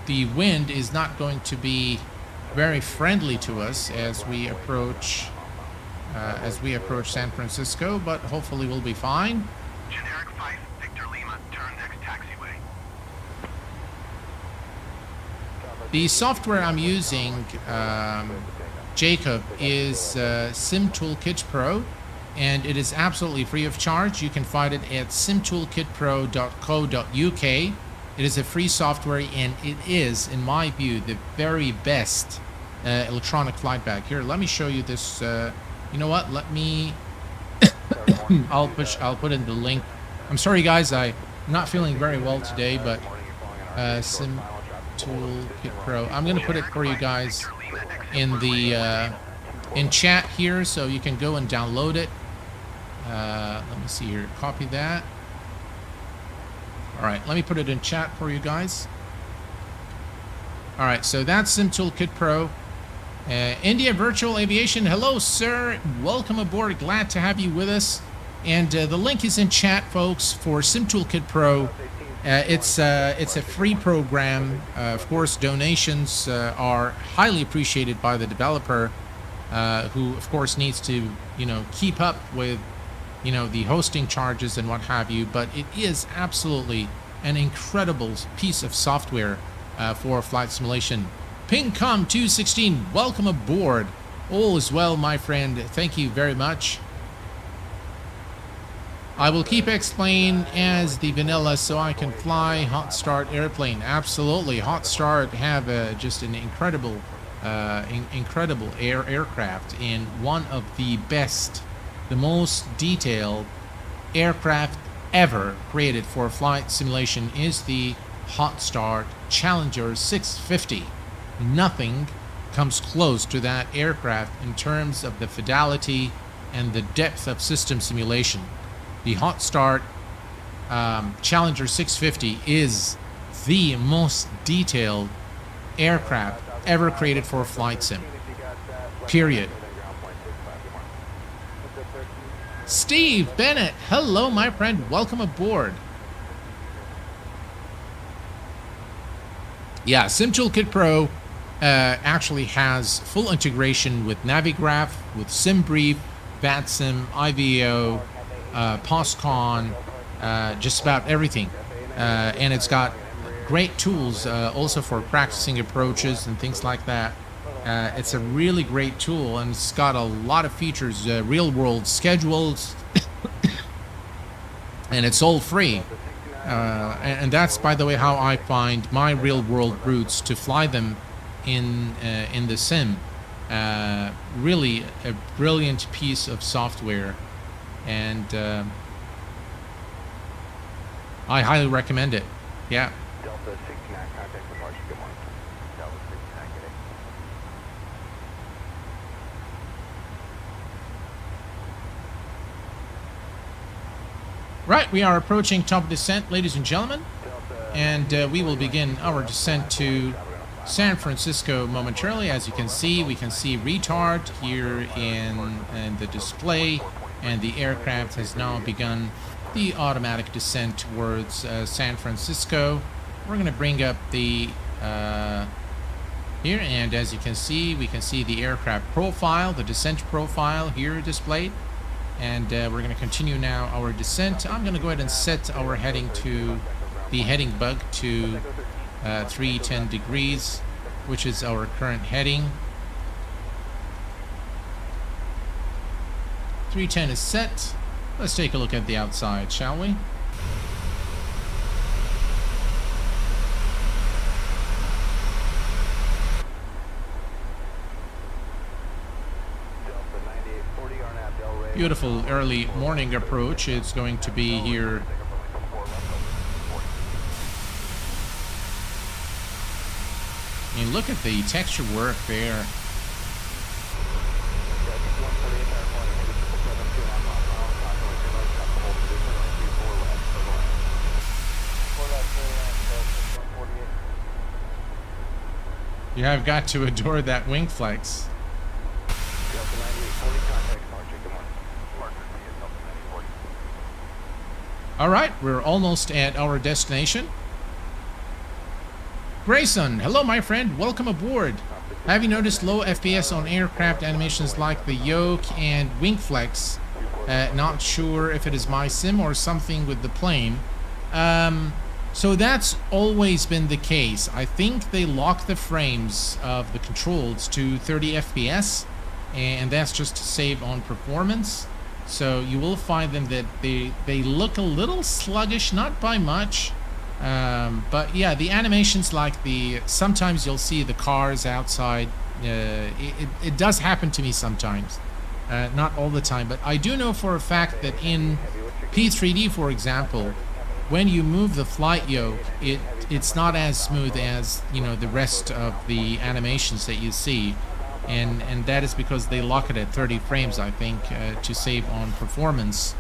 Speaker 1: the wind is not going to be very friendly to us as we approach San Francisco, but hopefully we'll be fine.
Speaker 3: Generic 5 Victor Lima, turn next taxiway.
Speaker 1: The software I'm using, Jacob, is Sim Toolkit Pro, and it is absolutely free of charge. You can find it at simtoolkitpro.co.uk. It is a free software, and it is, in my view, the very best electronic flight bag. Here, let me show you this. You know what? Let me I'll put in the link. I'm sorry guys, I'm not feeling very well today, but Sim Toolkit Pro. I'm gonna put it for you guys in the in chat here, so you can go and download it. Let me see here. Copy that. All right, let me put it in chat for you guys. All right, so that's Sim Toolkit Pro. India Virtual Aviation, hello sir, welcome aboard, glad to have you with us. And the link is in chat, folks, for Sim Toolkit Pro. It's a free program. Of course, donations are highly appreciated by the developer, who of course needs to, you know, keep up with, you know, the hosting charges and what have you. But it is absolutely an incredible piece of software for flight simulation. Pingcom 216, welcome aboard. All is well, my friend. Thank you very much. I will keep explain as the vanilla so I can fly hot start airplane. Absolutely, hot start have just an incredible, incredible aircraft, and one of the best, the most detailed aircraft ever created for flight simulation is the hot start Challenger 650. Nothing comes close to that aircraft in terms of the fidelity and the depth of system simulation. The hot start Challenger 650 is the most detailed aircraft ever created for a flight sim. Period. Steve Bennett, hello my friend, welcome aboard. Yeah, Sim Toolkit Pro actually has full integration with Navigraph, with SimBrief, VATSIM, IVO, POSCON, just about everything. And it's got great tools also for practicing approaches and things like that. It's a really great tool, and it's got a lot of features, real-world schedules, and it's all free. And that's, by the way, how I find my real-world routes to fly them in the sim. Really a brilliant piece of software, and I highly recommend it. Yeah.
Speaker 3: Delta 69, contact with March. Good morning. Delta 69, good day.
Speaker 1: Right, we are approaching top descent, ladies and gentlemen, and we will begin our descent to San Francisco momentarily. As you can see, we can see retard here in the display, and the aircraft has now begun the automatic descent towards San Francisco. We're going to bring up the here, and as you can see, we can see the aircraft profile, the descent profile here displayed. And we're going to continue now our descent. I'm going to go ahead and set our heading to the heading bug to 310 degrees, which is our current heading. 310 is set. Let's take a look at the outside, shall we? Beautiful early morning approach. It's going to be here. I mean, look at the texture work there. You have got to adore that wing flex. All right, we're almost at our destination. Grayson, hello my friend, welcome aboard. Have you noticed low FPS on aircraft animations like the yoke and wing flex? Not sure if it is my sim or something with the plane. So that's always been the case. I think they lock the frames of the controls to 30 FPS, and that's just to save on performance. So you will find them that they look a little sluggish, not by much. But yeah, the animations, like sometimes you'll see the cars outside. It does happen to me sometimes. not all the time, but I do know for a fact that in P3D, for example, when you move the flight yoke, it's not as smooth as, you know, the rest of the animations that you see, and that is because they lock it at 30 frames, I think, to save on performance.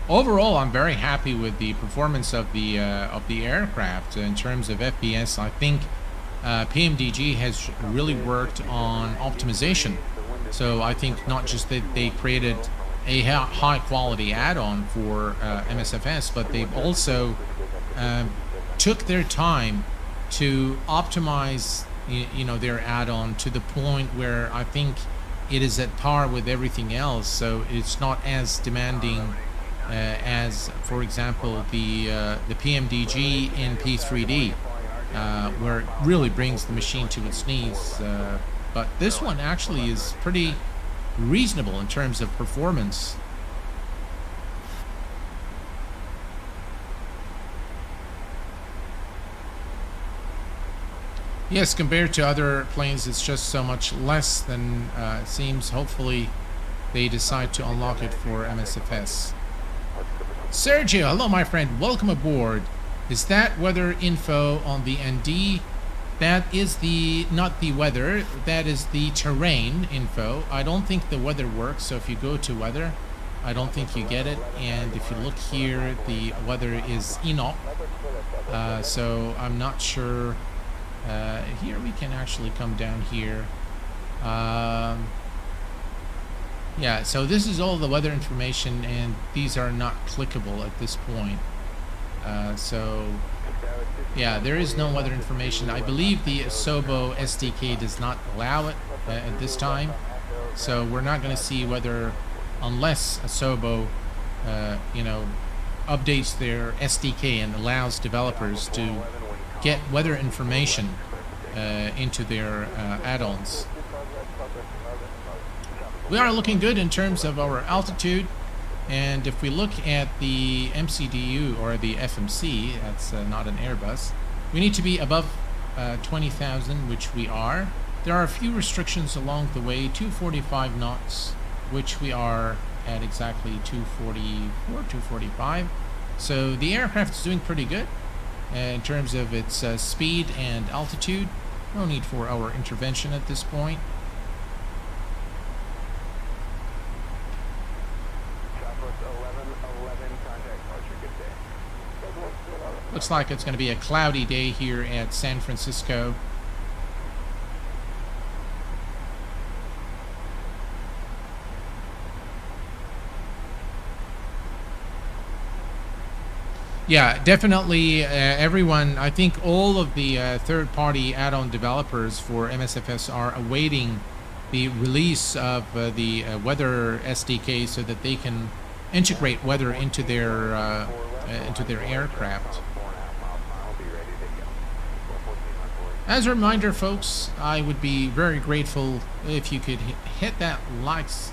Speaker 1: Overall, I'm very happy with the performance of the aircraft in terms of FPS. I think PMDG has really worked on optimization. So I think not just that they created a high quality add-on for MSFS, but they've also took their time to optimize, you know, their add-on to the point where I think it is at par with everything else. So it's not as demanding as, for example, the PMDG in P3D, where it really brings the machine to its knees. But this one actually is pretty reasonable in terms of performance. Yes, compared to other planes, it's just so much less than it seems. Hopefully, they decide to unlock it for MSFS. Sergio, hello my friend, welcome aboard. Is that weather info on the ND? That is not the weather, that is the terrain info. I don't think the weather works, so if you go to weather, I don't think you get it. And if you look here, the weather is INOP. So I'm not sure. Here we can actually come down here. Yeah, so this is all the weather information, and these are not clickable at this point. So, yeah, there is no weather information. I believe the Asobo SDK does not allow it at this time. So we're not going to see weather unless Asobo, you know, updates their SDK and allows developers to get weather information into their add-ons. We are looking good in terms of our altitude, and if we look at the MCDU or the FMC, that's not an Airbus, we need to be above 20,000, which we are. There are a few restrictions along the way, 245 knots, which we are at exactly 244, 245. So the aircraft is doing pretty good in terms of its speed and altitude. No need for our intervention at this point. Looks like it's going to be a cloudy day here at San Francisco. Yeah, definitely everyone, I think all of the third-party add-on developers for MSFS are awaiting the release of the weather SDK so that they can integrate weather into their aircraft. As a reminder, folks, I would be very grateful if you could hit that likes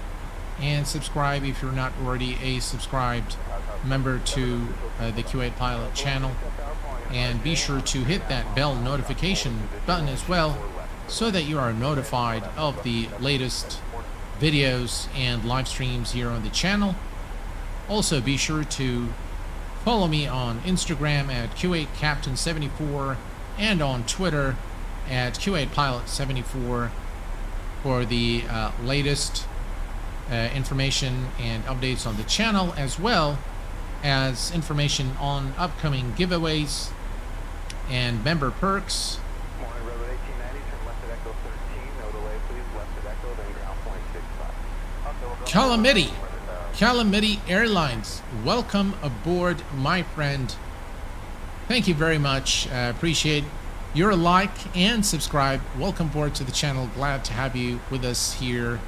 Speaker 1: and subscribe if you're not already a subscribed member to the Q8 Pilot channel, and be sure to hit that bell notification button as well so that you are notified of the latest videos and live streams here on the channel. Also, be sure to follow me on Instagram at Q8Captain74 and on Twitter at Q8Pilot74 for the latest information and updates on the channel, as well as information on upcoming giveaways and member perks. Calamity Airlines, welcome aboard, my friend. Thank you very much. Appreciate your like and subscribe. Welcome aboard to the channel. Glad to have you with us here.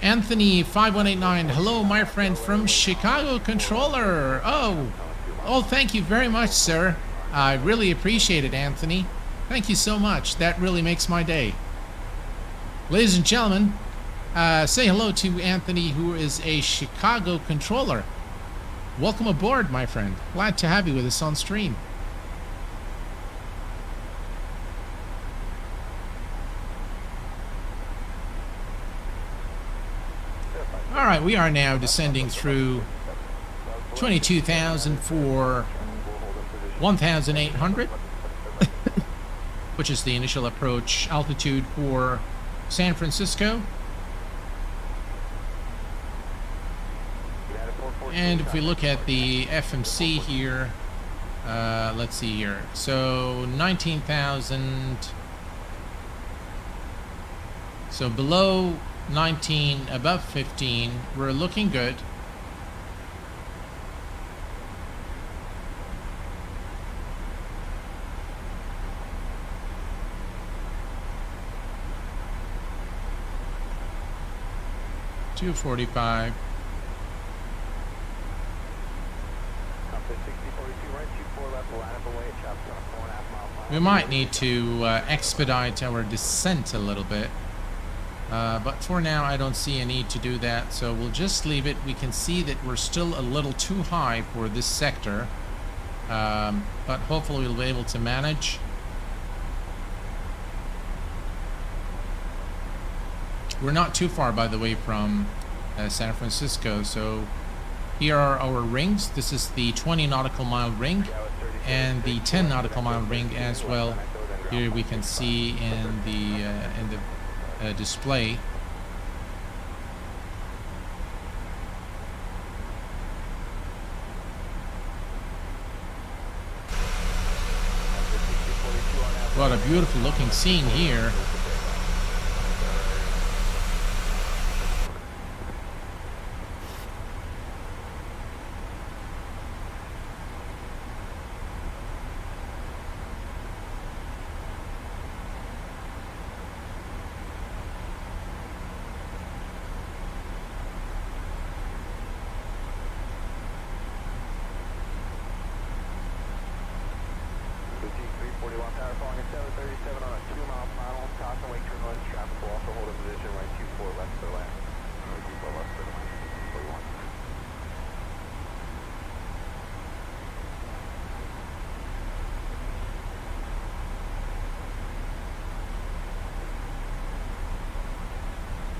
Speaker 1: Anthony 5189, hello my friend from Chicago Controller. Oh, thank you very much, sir. I really appreciate it, Anthony. Thank you so much. That really makes my day. Ladies and gentlemen, say hello to Anthony, who is a Chicago controller. Welcome aboard, my friend. Glad to have you with us on stream. All right, we are now descending through 22,000 for 1,800, which is the initial approach altitude for San Francisco. And if we look at the FMC here, let's see here. So 19,000. So below 19, above 15, we're looking good. $245. We might need to expedite our descent a little bit. But for now, I don't see a need to do that, so we'll just leave it. We can see that we're still a little too high for this sector, but hopefully we'll be able to manage. We're not too far, by the way, from San Francisco, so here are our rings. This is the 20 nautical mile ring and the 10 nautical mile ring as well. Here we can see in the display. What a beautiful looking scene here.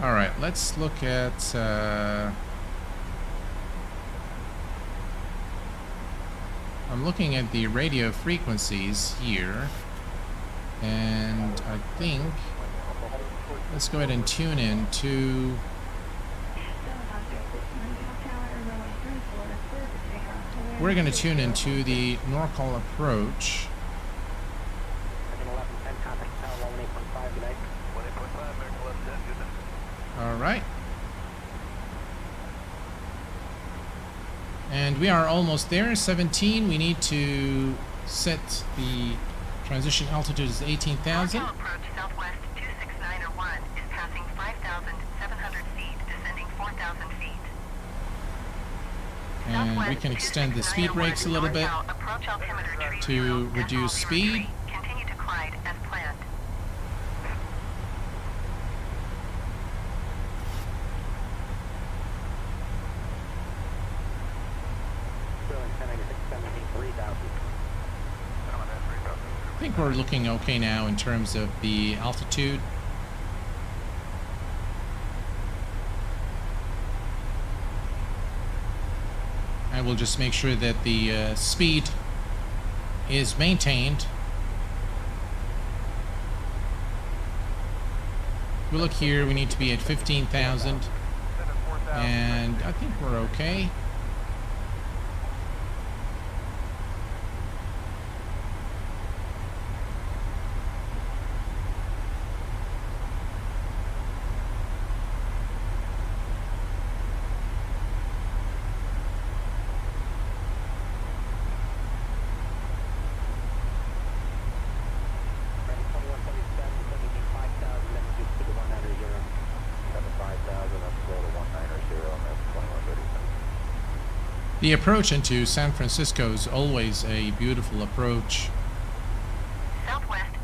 Speaker 1: All right, let's look at I'm looking at the radio frequencies here, and I think let's go ahead and tune in to we're going to tune into the NorCal approach. All right. And we are almost there, 17. We need to set the transition altitude as 18,000.
Speaker 4: Approach southwest 26901 is passing 5,700 feet, descending 4,000 feet.
Speaker 1: And we can extend the speed brakes a little bit to reduce speed.
Speaker 4: Continue to glide as planned.
Speaker 1: I think we're looking okay now in terms of the altitude. I will just make sure that the speed is maintained. We look here, we need to be at 15,000, and I think we're okay. The approach into San Francisco is always a beautiful approach.
Speaker 4: Southwest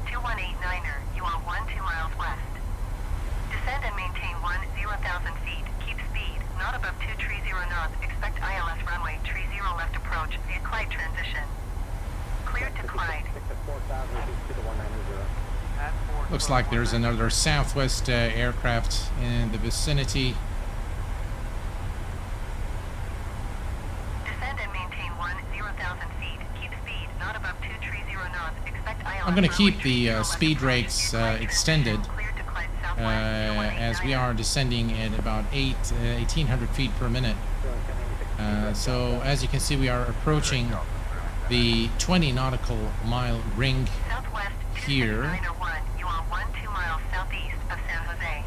Speaker 1: Looks like there's another Southwest aircraft in the vicinity.
Speaker 4: Descend and maintain 10,000 feet. Keep speed not above 230 knots. Expect
Speaker 1: I'm going to keep the speed rates extended as we are descending at about 1,800 feet per minute. So as you can see, we are approaching the 20 nautical mile ring
Speaker 4: Southwest
Speaker 1: here.
Speaker 4: 26901, you are 12 miles southeast of San Jose.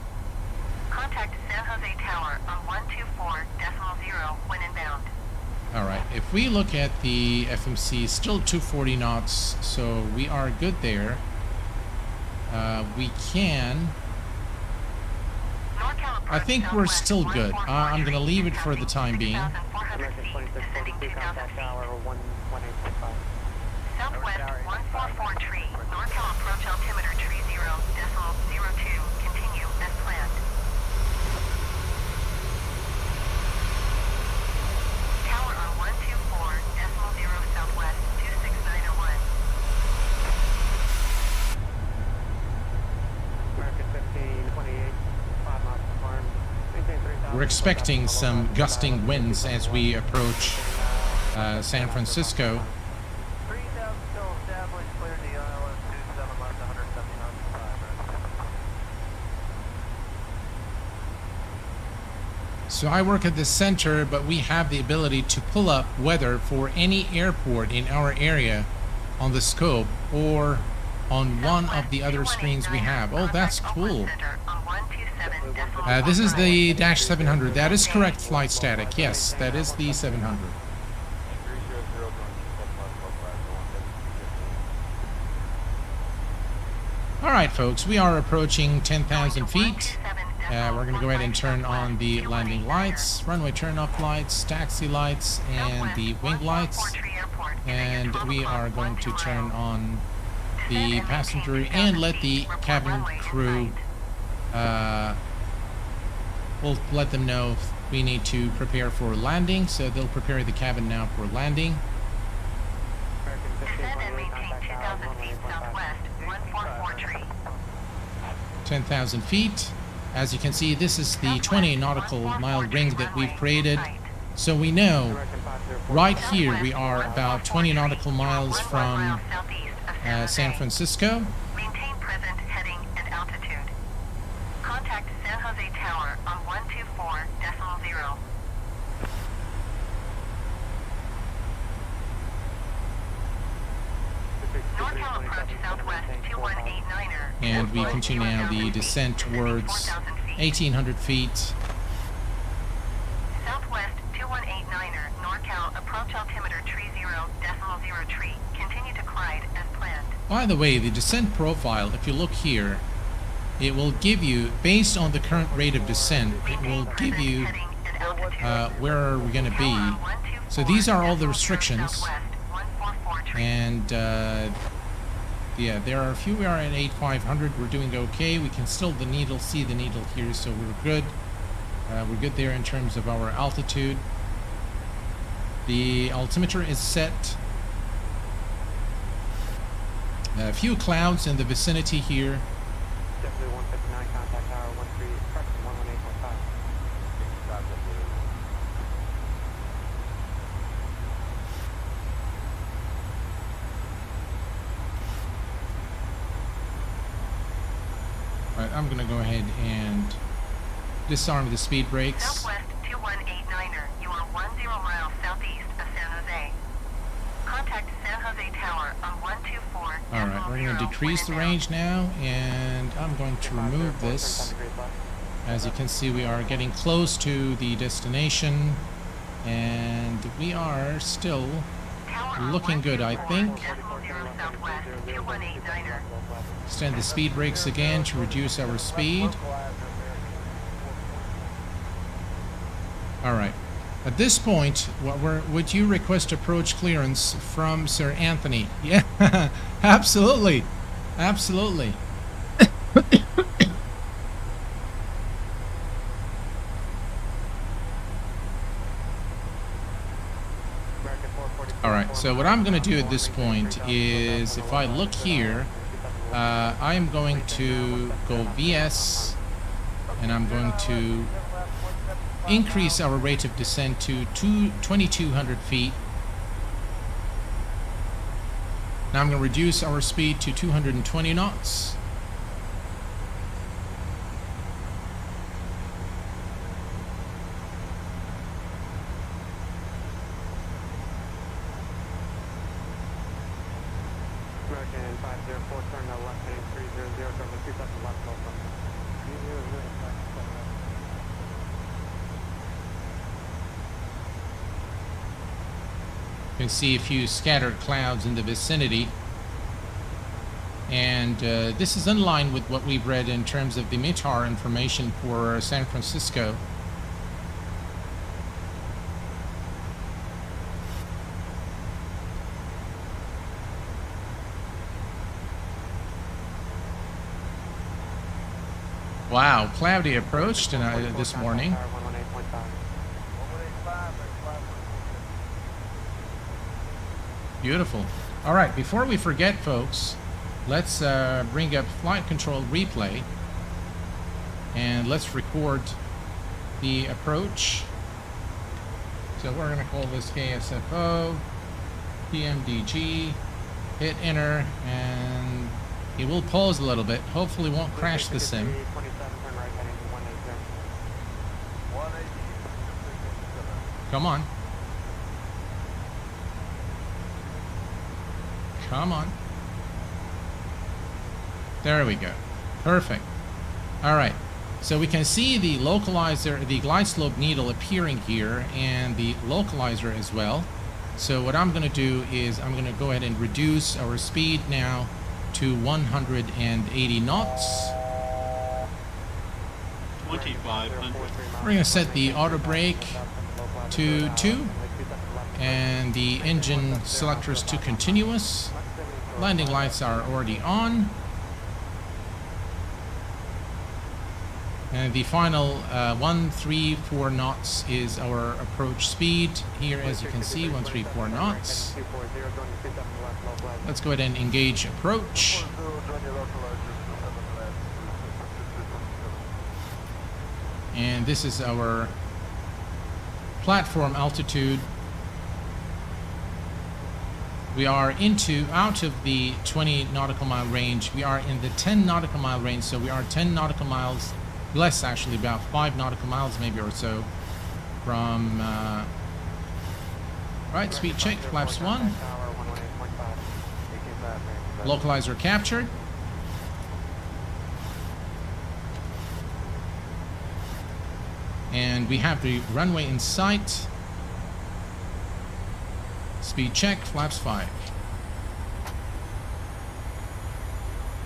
Speaker 4: Contact San Jose Tower on 124.0 when inbound.
Speaker 1: All right, if we look at the FMC, still 240 knots, so we are good there. We can... I think we're still good. I'm going to leave it for the time being.
Speaker 4: Southwest 144 tree, NorCal approach altimeter 30.02, continue as planned. Tower on 124.0 southwest 26901.
Speaker 5: American 1528, 5 miles to farm.
Speaker 1: We're expecting some gusting winds as we approach San Francisco.
Speaker 5: 3,000 still established, clear the ILS 27 left 170 knots.
Speaker 1: So I work at the center, but we have the ability to pull up weather for any airport in our area on the scope or on one of the other screens we have. Oh, that's cool. This is the Dash 700. That is correct, flight static. Yes, that is the 700. All right, folks, we are approaching 10,000 feet. We're going to go ahead and turn on the landing lights, runway turn-off lights, taxi lights, and the wing lights. And we are going to turn on the passenger and let the cabin crew, we'll let them know if we need to prepare for landing, so they'll prepare the cabin now for landing.
Speaker 4: Descend and maintain 2,000 feet southwest 144 tree.
Speaker 1: 10,000 feet. As you can see, this is the 20 nautical mile ring that we've created. So we know right here we are about 20 nautical miles from San Francisco.
Speaker 4: Maintain present heading and altitude. Contact San Jose Tower on 124.0. NorCal approach southwest 2189er.
Speaker 1: And we continue now the descent towards 1,800 feet.
Speaker 4: Southwest 2189er, NorCal approach altimeter 30.0 tree. Continue to glide as planned.
Speaker 1: By the way, the descent profile, if you look here, it will give you, based on the current rate of descent, it will give you where we're going to be. So these are all the restrictions. And yeah, there are a few. We are at 8,500. We're doing okay. We can still see the needle here, so we're good. We're good there in terms of our altitude. The altimeter is set. A few clouds in the vicinity here.
Speaker 5: Definitely 159, contact tower 13, correction 118.5.
Speaker 1: Alright, I'm gonna go ahead and disarm the speed brakes.
Speaker 4: Southwest 2189er, you are 10 miles southeast of San Jose. Contact San Jose Tower on 124.
Speaker 1: Alright, we're gonna decrease the range now, and I'm going to remove this. As you can see, we are getting close to the destination, and we are still looking good, I think.
Speaker 4: Southwest 2189er.
Speaker 1: Extend the speed brakes again to reduce our speed. Alright. At this point, would you request approach clearance from Sir Anthony? Yeah, absolutely. Absolutely. Alright, so what I'm going to do at this point is, if I look here, I am going to go VS, and I'm going to increase our rate of descent to 2,200 feet. Now I'm going to reduce our speed to 220 knots.
Speaker 5: American 504, turn to left heading 300, turn to 27 left, welcome.
Speaker 1: You can see a few scattered clouds in the vicinity, and this is in line with what we've read in terms of the METAR information for San Francisco. Wow, cloudy approach tonight, this morning. Beautiful. All right, before we forget, folks, let's bring up flight control replay, and let's record the approach. So we're going to call this KSFO, PMDG, hit enter, and it will pause a little bit. Hopefully won't crash the sim. Come on. Come on. There we go. Perfect. All right. So we can see the localizer, the glide slope needle appearing here, and the localizer as well. So what I'm going to do is I'm going to go ahead and reduce our speed now to 180 knots.
Speaker 6: 2,500.
Speaker 1: We're going to set the auto brake to 2 and the engine selectors to continuous. Landing lights are already on. And the final 134 knots is our approach speed. Here, as you can see, 134 knots. Let's go ahead and engage approach. And this is our platform altitude. We are out of the 20 nautical mile range. We are in the 10 nautical mile range, so we are 10 nautical miles less, actually, about 5 nautical miles maybe or so from right, speed check, flaps 1. Localizer captured. And we have the runway in sight. Speed check, flaps 5.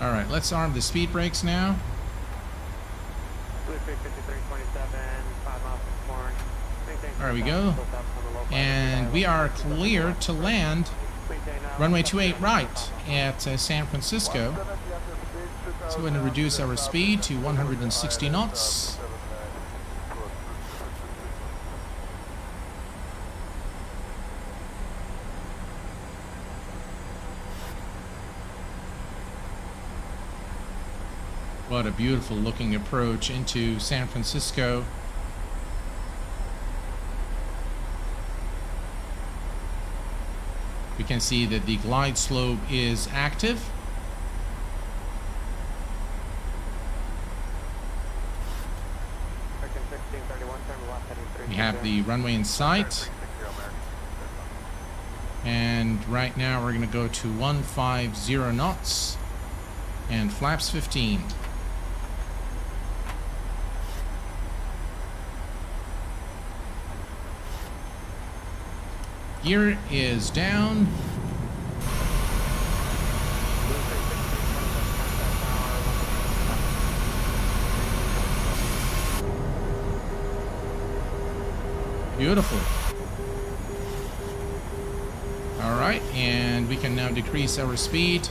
Speaker 1: Alright, let's arm the speed brakes now. There we go. And we are clear to land runway 28 right at San Francisco. So we're going to reduce our speed to 160 knots. What a beautiful looking approach into San Francisco. We can see that the glide slope is active. We have the runway in sight. And right now we're going to go to 150 knots and flaps 15. Gear is down. Beautiful. All right, and we can now decrease our speed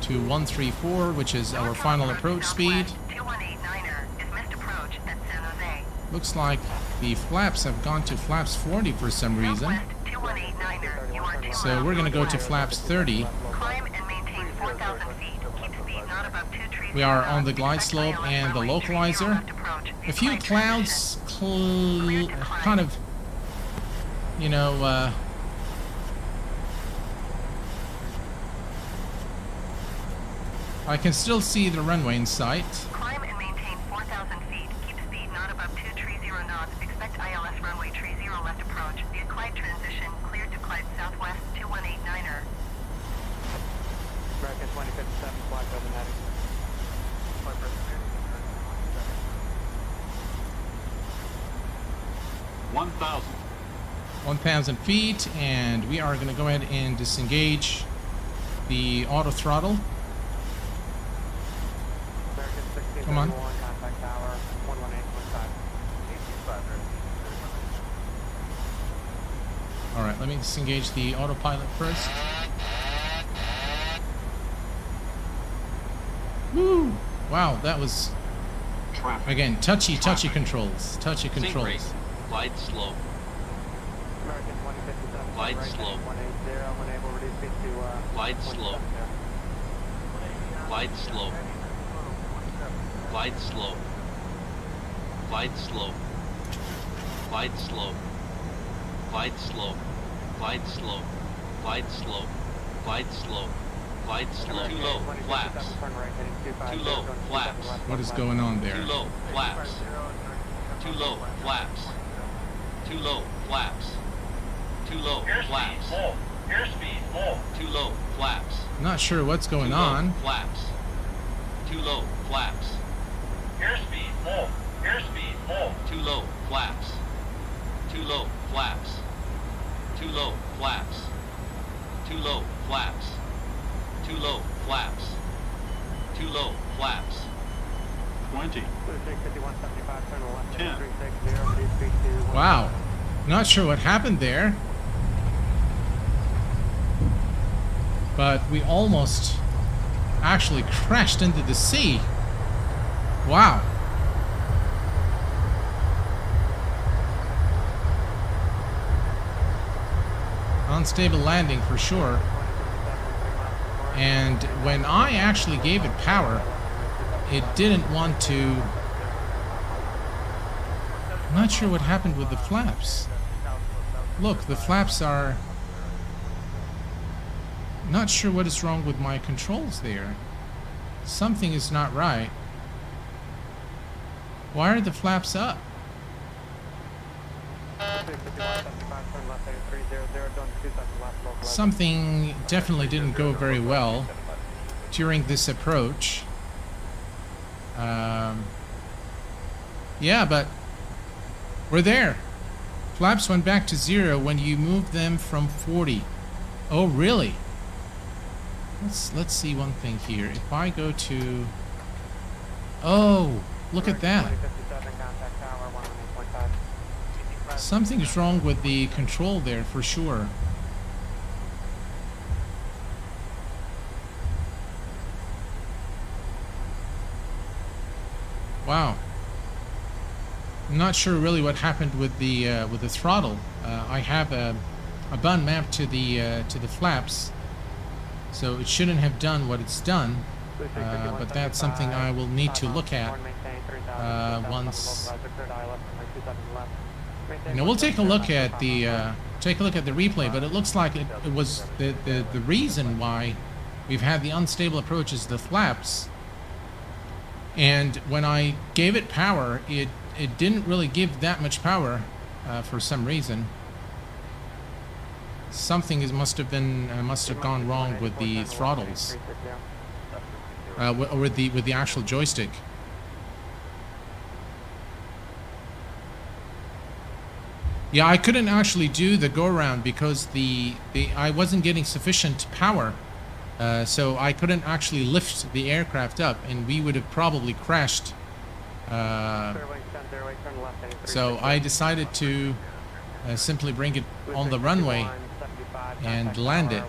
Speaker 1: to 134, which is our final approach speed.
Speaker 4: 2189er is missed approach at San Jose.
Speaker 1: Looks like the flaps have gone to flaps 40 for some reason.
Speaker 4: Southwest 2189er, you are 2
Speaker 1: So
Speaker 4: miles
Speaker 1: we're going to go to
Speaker 4: northwest.
Speaker 1: flaps 30.
Speaker 4: Climb and maintain 4,000 feet. Keep
Speaker 1: We are on the glide slope and the localizer. A few clouds kind of, you know, I can still see the runway in sight.
Speaker 4: Climb and maintain 4,000 feet. Keep speed not above 230 knots. Expect ILS runway 30 left approach. Via Clyde transition, cleared to Clyde Southwest 2189er.
Speaker 5: American 2057, flight over heading.
Speaker 2: 1,000.
Speaker 1: 1,000 feet, and we are going to go ahead and disengage the auto throttle.
Speaker 5: American 1631,
Speaker 1: Come on.
Speaker 5: contact tower 118.5.
Speaker 1: All right, let me disengage the autopilot first. Woo! Wow, that was,
Speaker 2: Traffic.
Speaker 1: again, touchy controls. Touchy controls.
Speaker 6: Glide slope.
Speaker 5: American 2057,
Speaker 6: Glide
Speaker 5: right,
Speaker 6: slope.
Speaker 5: 180, unable to reduce speed to
Speaker 6: Glide slope.
Speaker 5: 170.
Speaker 6: Glide slope. Glide slope. Glide slope. Glide slope. Glide slope. Glide slope. Glide slope. Glide slope. Glide slope. Too low. Flaps. Too low. Flaps.
Speaker 1: What is going on
Speaker 6: Too
Speaker 1: there?
Speaker 6: low. Flaps. Too low. Flaps. Too low. Flaps. Too low. Flaps.
Speaker 2: Airspeed, full.
Speaker 6: Too low. Flaps.
Speaker 1: Not sure what's going
Speaker 6: Too low.
Speaker 1: on.
Speaker 6: Flaps. Too low. Flaps.
Speaker 2: Airspeed, full. Airspeed, full.
Speaker 6: Too low. Flaps. Too low. Flaps. Too low. Flaps. Too low. Flaps. Too low. Flaps. Too low. Flaps.
Speaker 2: 20.
Speaker 5: 5175, turn left,
Speaker 2: 10.
Speaker 5: 360, reduce speed to
Speaker 1: Wow. Not sure what happened there. But we almost actually crashed into the sea. Wow. Unstable landing for sure. And when I actually gave it power, it didn't want to. I'm not sure what happened with the flaps. Look, the flaps are. Not sure what is wrong with my controls there. Something is not right. Why are the flaps up? Something definitely didn't go very well during this approach. Yeah, but we're there. Flaps went back to 0 when you moved them from 40. Oh, really? Let's see one thing here. If I go to... Oh, look at that. Something's wrong with the control there for sure. Wow. I'm not sure really what happened with the throttle. I have a bun map to the flaps, so it shouldn't have done what it's done. But that's something I will need to look at once. You know, we'll take a look at the replay, but it looks like it was the reason why we've had the unstable approach is the flaps. And when I gave it power, it didn't really give that much power for some reason. Something must have gone wrong with the throttles, with the actual joystick. Yeah, I couldn't actually do the go around because I wasn't getting sufficient power. So I couldn't actually lift the aircraft up, and we would have probably crashed. So I decided to simply bring it on the runway and land it.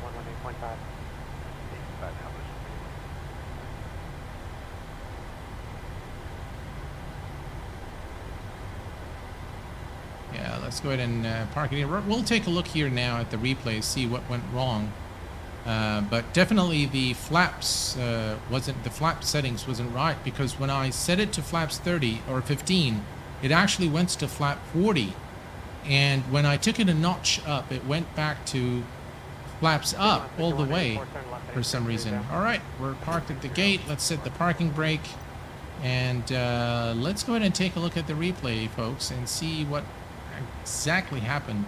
Speaker 1: Yeah, let's go ahead and park it here. We'll take a look here now at the replay, see what went wrong. But definitely the flaps the flap settings wasn't right, because when I set it to flaps 30 or 15, it actually went to flap 40. And when I took it a notch up, it went back to flaps up all the way for some reason. All right, we're parked at the gate. Let's set the parking brake. And let's go ahead and take a look at the replay, folks, and see what exactly happened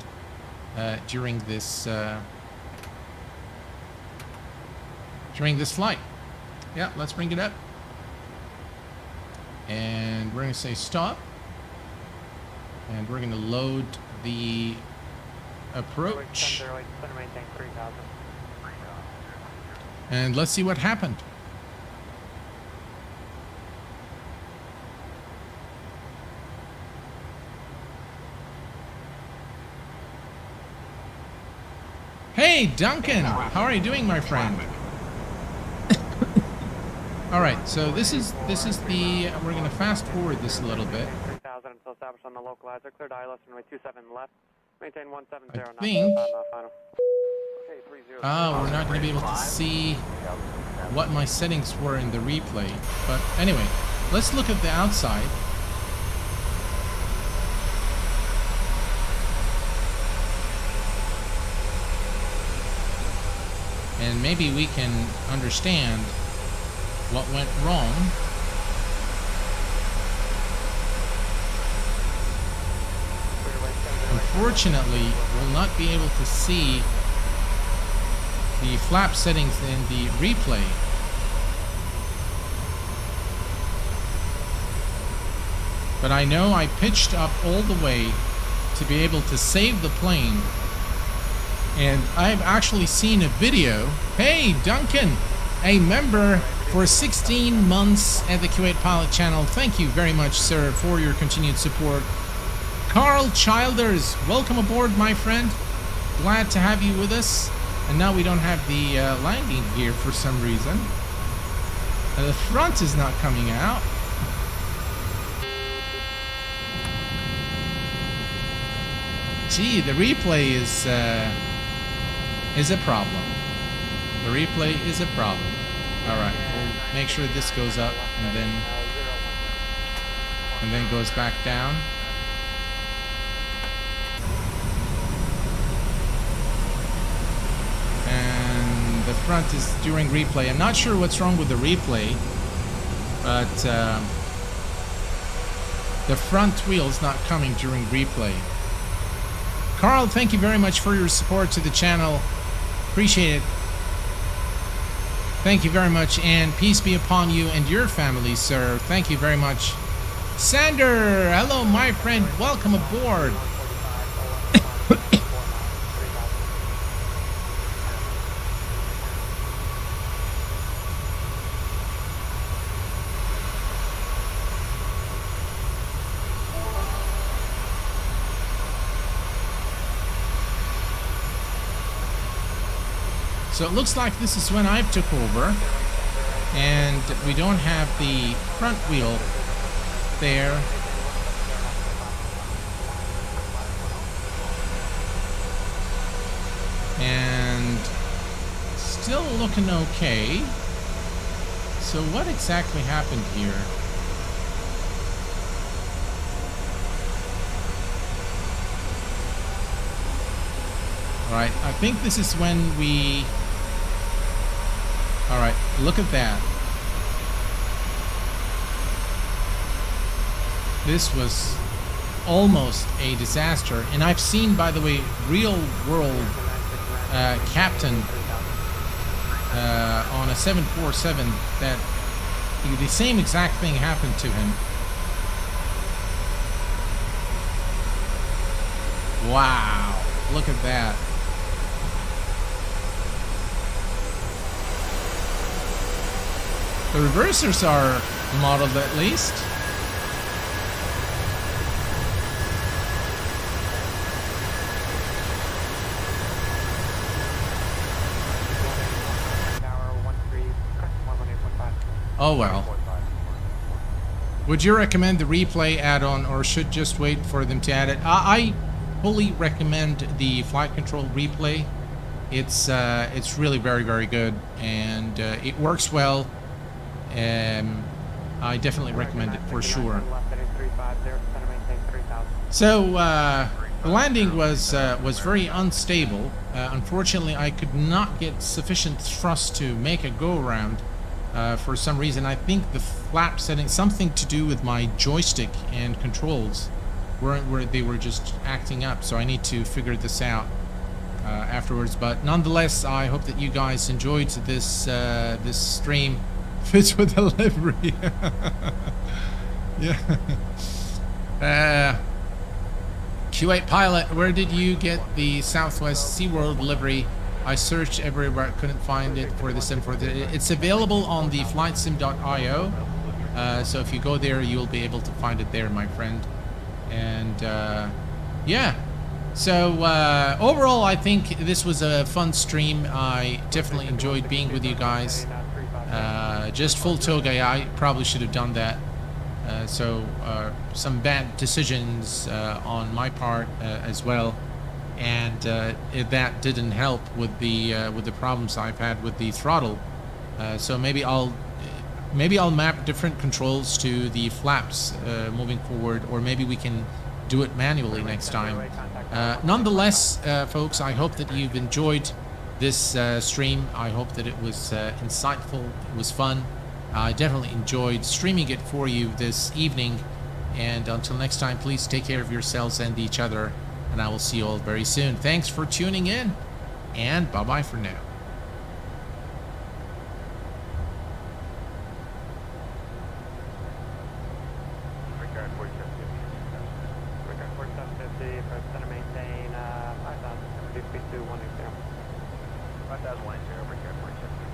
Speaker 1: during this flight. Yeah, let's bring it up. And we're going to say stop. And we're going to load the approach. And let's see what happened. Hey, Duncan, how are you doing, my friend? All right, so this is the, we're going to fast forward this a little bit.
Speaker 5: 3000 until established on the localizer. Cleared ILS runway 27 left. Maintain 170.
Speaker 1: I think.
Speaker 5: Final.
Speaker 1: Oh, we're not going to be able to see what my settings were in the replay. But anyway, let's look at the outside. And maybe we can understand what went wrong. Unfortunately, we'll not be able to see the flap settings in the replay. But I know I pitched up all the way to be able to save the plane. And I've actually seen a video. Hey, Duncan, a member for 16 months at the Kuwait Pilot Channel. Thank you very much, sir, for your continued support. Carl Childers, welcome aboard, my friend. Glad to have you with us. And now we don't have the landing gear for some reason. The front is not coming out. Gee, the replay is a problem. The replay is a problem. All right, we'll make sure this goes up and then goes back down. And the front is during replay. I'm not sure what's wrong with the replay, but the front wheel's not coming during replay. Carl, thank you very much for your support to the channel. Appreciate it. Thank you very much, and peace be upon you and your family, sir. Thank you very much. Sander, hello, my friend. Welcome aboard. So it looks like this is when I took over, and we don't have the front wheel there. And still looking okay. So what exactly happened here? All right, I think this is when we... All right, look at that. This was almost a disaster. And I've seen, by the way, real world captain on a 747 that the same exact thing happened to him. Wow, look at that. The reversers are modeled at least. Oh well. Would you recommend the replay add-on, or should just wait for them to add it? I fully recommend the flight control replay. It's really very, very good, and it works well. I definitely recommend it for sure. So the landing was very unstable. Unfortunately, I could not get sufficient thrust to make a go around. For some reason, I think the flap setting, something to do with my joystick and controls, where they were just acting up. So I need to figure this out afterwards. But nonetheless, I hope that you guys enjoyed this this stream. Fits with the livery. Yeah. Q8 pilot, where did you get the Southwest SeaWorld livery? I searched everywhere, couldn't find it for the sim. It's available on the flightsim.io. So if you go there, you'll be able to find it there, my friend. And yeah. So overall, I think this was a fun stream. I definitely enjoyed being with you guys. Just full toga, I probably should have done that. So some bad decisions on my part as well, and that didn't help with the problems I've had with the throttle. So maybe I'll map different controls to the flaps moving forward, or maybe we can do it manually next time. Nonetheless, folks, I hope that you've enjoyed this stream. I hope that it was insightful, it was fun. I definitely enjoyed streaming it for you this evening, and until next time, please take care of yourselves and each other, and I will see you all very soon. Thanks for tuning in, and bye-bye for now.
Speaker 5: Regard 4750, press center maintain 5000, speed 2180. 5010, regard 4750.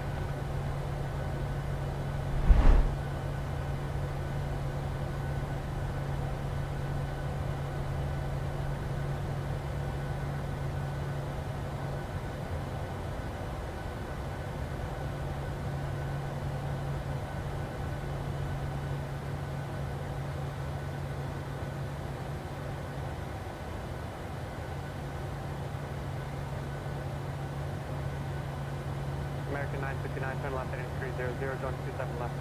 Speaker 5: American 959, turn left heading 300, zone 27 left.